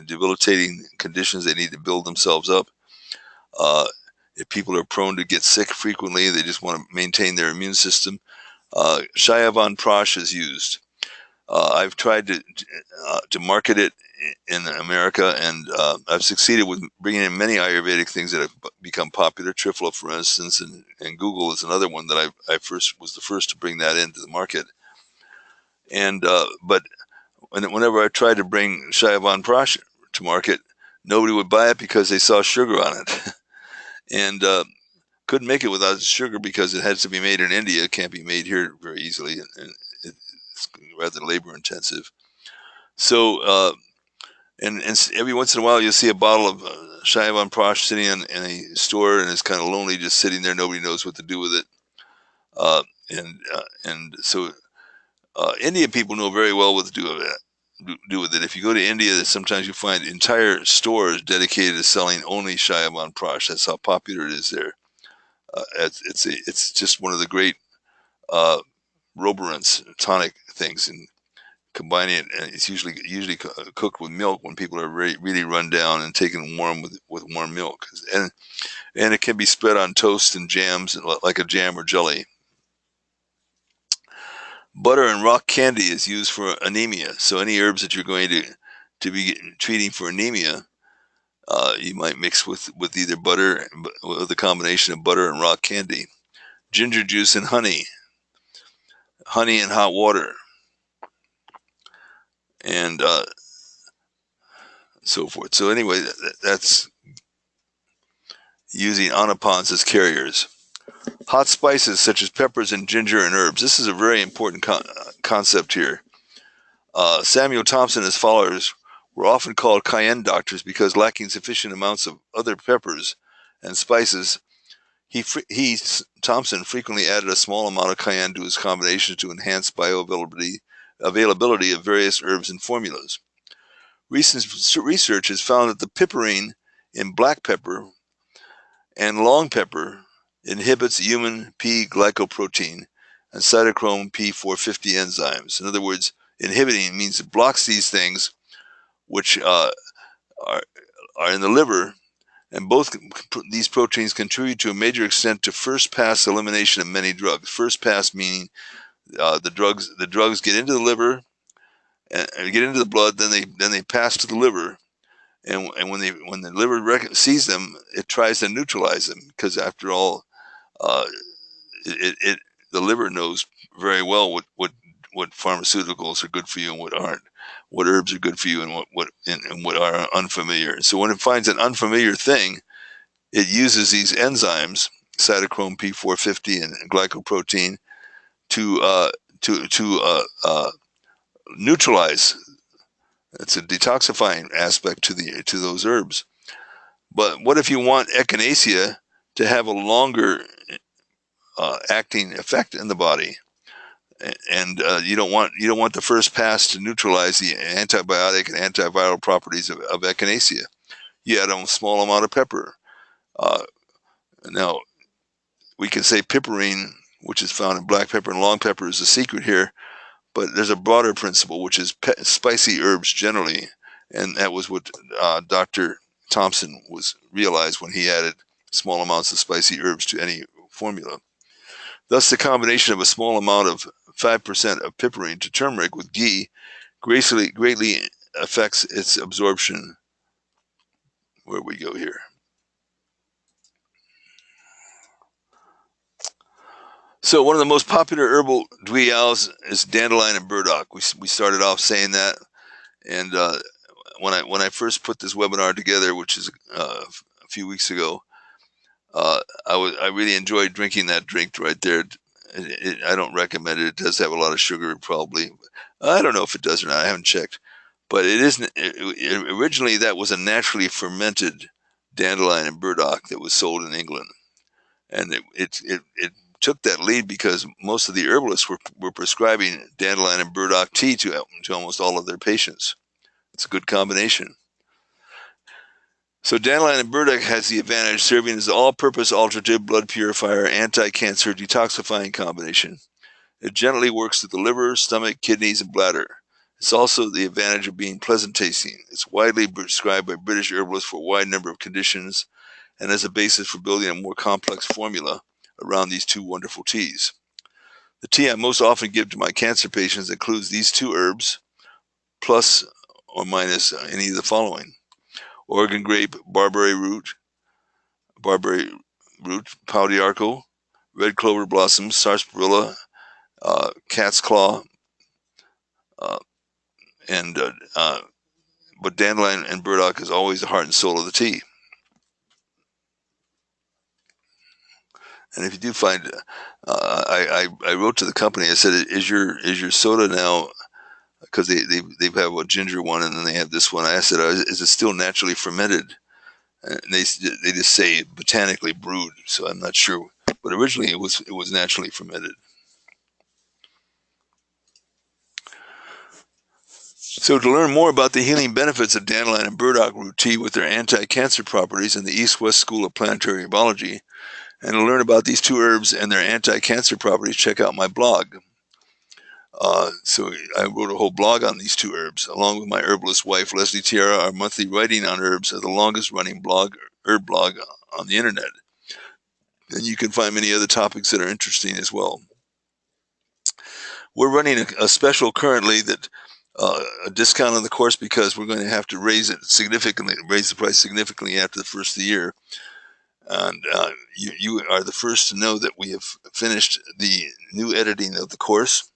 debilitating conditions, they need to build themselves up. If people are prone to get sick frequently, they just want to maintain their immune system. Shayavan Prash is used. I've tried to market it in America, and I've succeeded with bringing in many Ayurvedic things that have become popular. Triphala, for instance, and Google is another one that I was the first to bring that into the market. And but whenever I tried to bring Shayavan Prash to market, nobody would buy it because they saw sugar on it, and couldn't make it without sugar because it has to be made in India. It can't be made here very easily, and it's rather labor intensive. So, and every once in a while you'll see a bottle of Shayavan Prash sitting in a store, and it's kind of lonely just sitting there. Nobody knows what to do with it. And so Indian people know very well what to do with it. If you go to India, sometimes you find entire stores dedicated to selling only Shayavan Prash. That's how popular it is there. It's just one of the great roborants, tonic things, and combining it, and it's usually cooked with milk when people are really run down, and taken warm with warm milk, and it can be spread on toast and jams like a jam or jelly. Butter and rock candy is used for anemia. So any herbs that you're going to be treating for anemia, you might mix with either butter, with a combination of butter and rock candy. Ginger juice and honey and hot water, and so forth. So anyway, that's using anupans as carriers. Hot spices such as peppers and ginger and herbs. This is a very important concept here. Samuel Thompson and his followers were often called cayenne doctors because lacking sufficient amounts of other peppers and spices, Thompson frequently added a small amount of cayenne to his combinations to enhance bioavailability of various herbs and formulas. Recent research has found that the piperine in black pepper and long pepper inhibits human P glycoprotein and cytochrome P450 enzymes. In other words, inhibiting means it blocks these things, which are in the liver, and both these proteins contribute to a major extent to first-pass elimination of many drugs. First pass meaning the drugs get into the liver and get into the blood, then they pass to the liver, and when the liver sees them, it tries to neutralize them, because after all, uh, the liver knows very well what pharmaceuticals are good for you and what aren't, what herbs are good for you and what are unfamiliar. So when it finds an unfamiliar thing, it uses these enzymes, cytochrome P450 and glycoprotein, to neutralize. It's a detoxifying aspect to those herbs. But what if you want echinacea to have a longer acting effect in the body, and you don't want the first pass to neutralize the antibiotic and antiviral properties of echinacea? You add a small amount of pepper. Now, we can say piperine, which is found in black pepper and long pepper, is the secret here, but there's a broader principle, which is spicy herbs generally, and that was what Dr. Thompson realized when he added small amounts of spicy herbs to any formula. Thus, the combination of a small amount of 5% of piperine to turmeric with ghee greatly affects its absorption. Where we go here. So one of the most popular herbal Dui Yaos is dandelion and burdock. We started off saying that, and when I first put this webinar together, which is a few weeks ago, I really enjoyed drinking that drink right there. I don't recommend it. It does have a lot of sugar, probably. I don't know if it does or not. I haven't checked, but it isn't. Originally, that was a naturally fermented dandelion and burdock that was sold in England, and it took that lead because most of the herbalists were prescribing dandelion and burdock tea to almost all of their patients. It's a good combination. So dandelion and burdock has the advantage serving as an all-purpose alternative blood purifier, anti-cancer, detoxifying combination. It gently works through the liver, stomach, kidneys, and bladder. It's also the advantage of being pleasant tasting. It's widely prescribed by British herbalists for a wide number of conditions and as a basis for building a more complex formula around these two wonderful teas. The tea I most often give to my cancer patients includes these two herbs, plus or minus any of the following: Oregon grape, barberry root, paudiarco, red clover blossoms, sarsaparilla, cat's claw, and but dandelion and burdock is always the heart and soul of the tea. And if you do find, I wrote to the company. I said, "Is your soda now?" Because they have a ginger one and then they have this one. I said, "Is it still naturally fermented?" And they just say botanically brewed. So I'm not sure, but originally it was naturally fermented. So to learn more about the healing benefits of dandelion and burdock root tea with their anti-cancer properties in the East-West School of Planetary Herbology, and to learn about these two herbs and their anti-cancer properties, check out my blog. So I wrote a whole blog on these two herbs, along with my herbalist wife, Leslie Tierra. Our monthly writing on herbs are the longest-running herb blog on the internet. And you can find many other topics that are interesting as well. We're running a special currently that a discount on the course because we're going to have to raise the price significantly after the first of the year. And you are the first to know that we have finished the new editing of the course.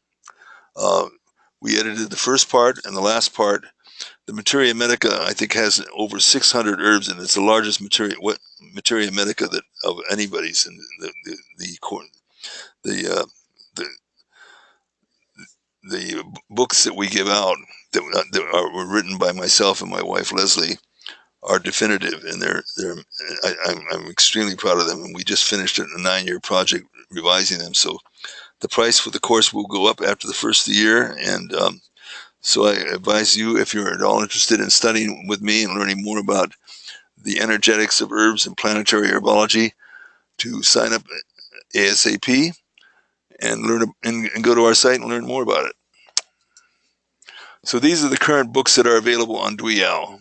We edited the first part and the last part. The Materia Medica, I think, has over 600 herbs, and it's the largest Materia Medica that of anybody's. And the books that we give out were written by myself and my wife Leslie are definitive, and I'm extremely proud of them. And we just finished a 9-year project revising them. So the price for the course will go up after the first of the year, and so I advise you, if you're at all interested in studying with me and learning more about the energetics of herbs and planetary herbology, to sign up ASAP and learn and go to our site and learn more about it. So these are the current books that are available on Dui Yao.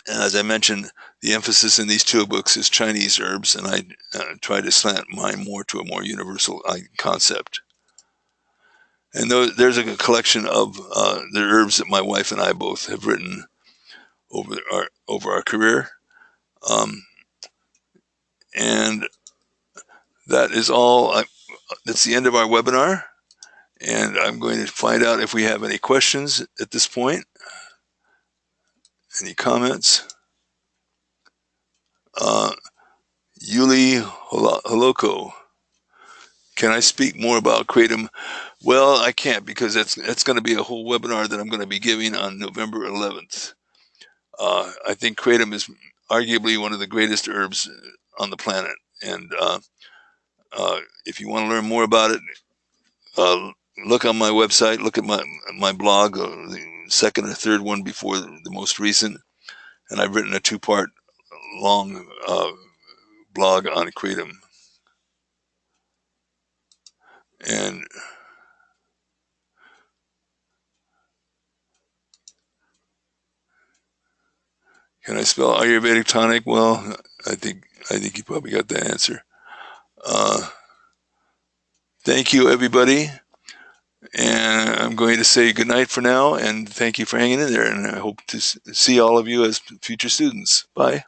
And as I mentioned, the emphasis in these 2 books is Chinese herbs, and I try to slant mine more to a more universal concept. And there's a collection of the herbs that my wife and I both have written over our career. And that is all. That's the end of our webinar. And I'm going to find out if we have any questions at this point. Any comments? Yuli Holoko. Can I speak more about Kratom? Well, I can't, because that's going to be a whole webinar that I'm going to be giving on November 11th. I think Kratom is arguably one of the greatest herbs on the planet. And if you want to learn more about it, look on my website, look at my blog, the second or third one before the most recent. And I've written a 2-part long blog on Kratom. And can I spell Ayurvedic tonic? Well, I think you probably got the answer. Thank you, everybody. And I'm going to say goodnight for now, and thank you for hanging in there. And I hope to see all of you as future students. Bye.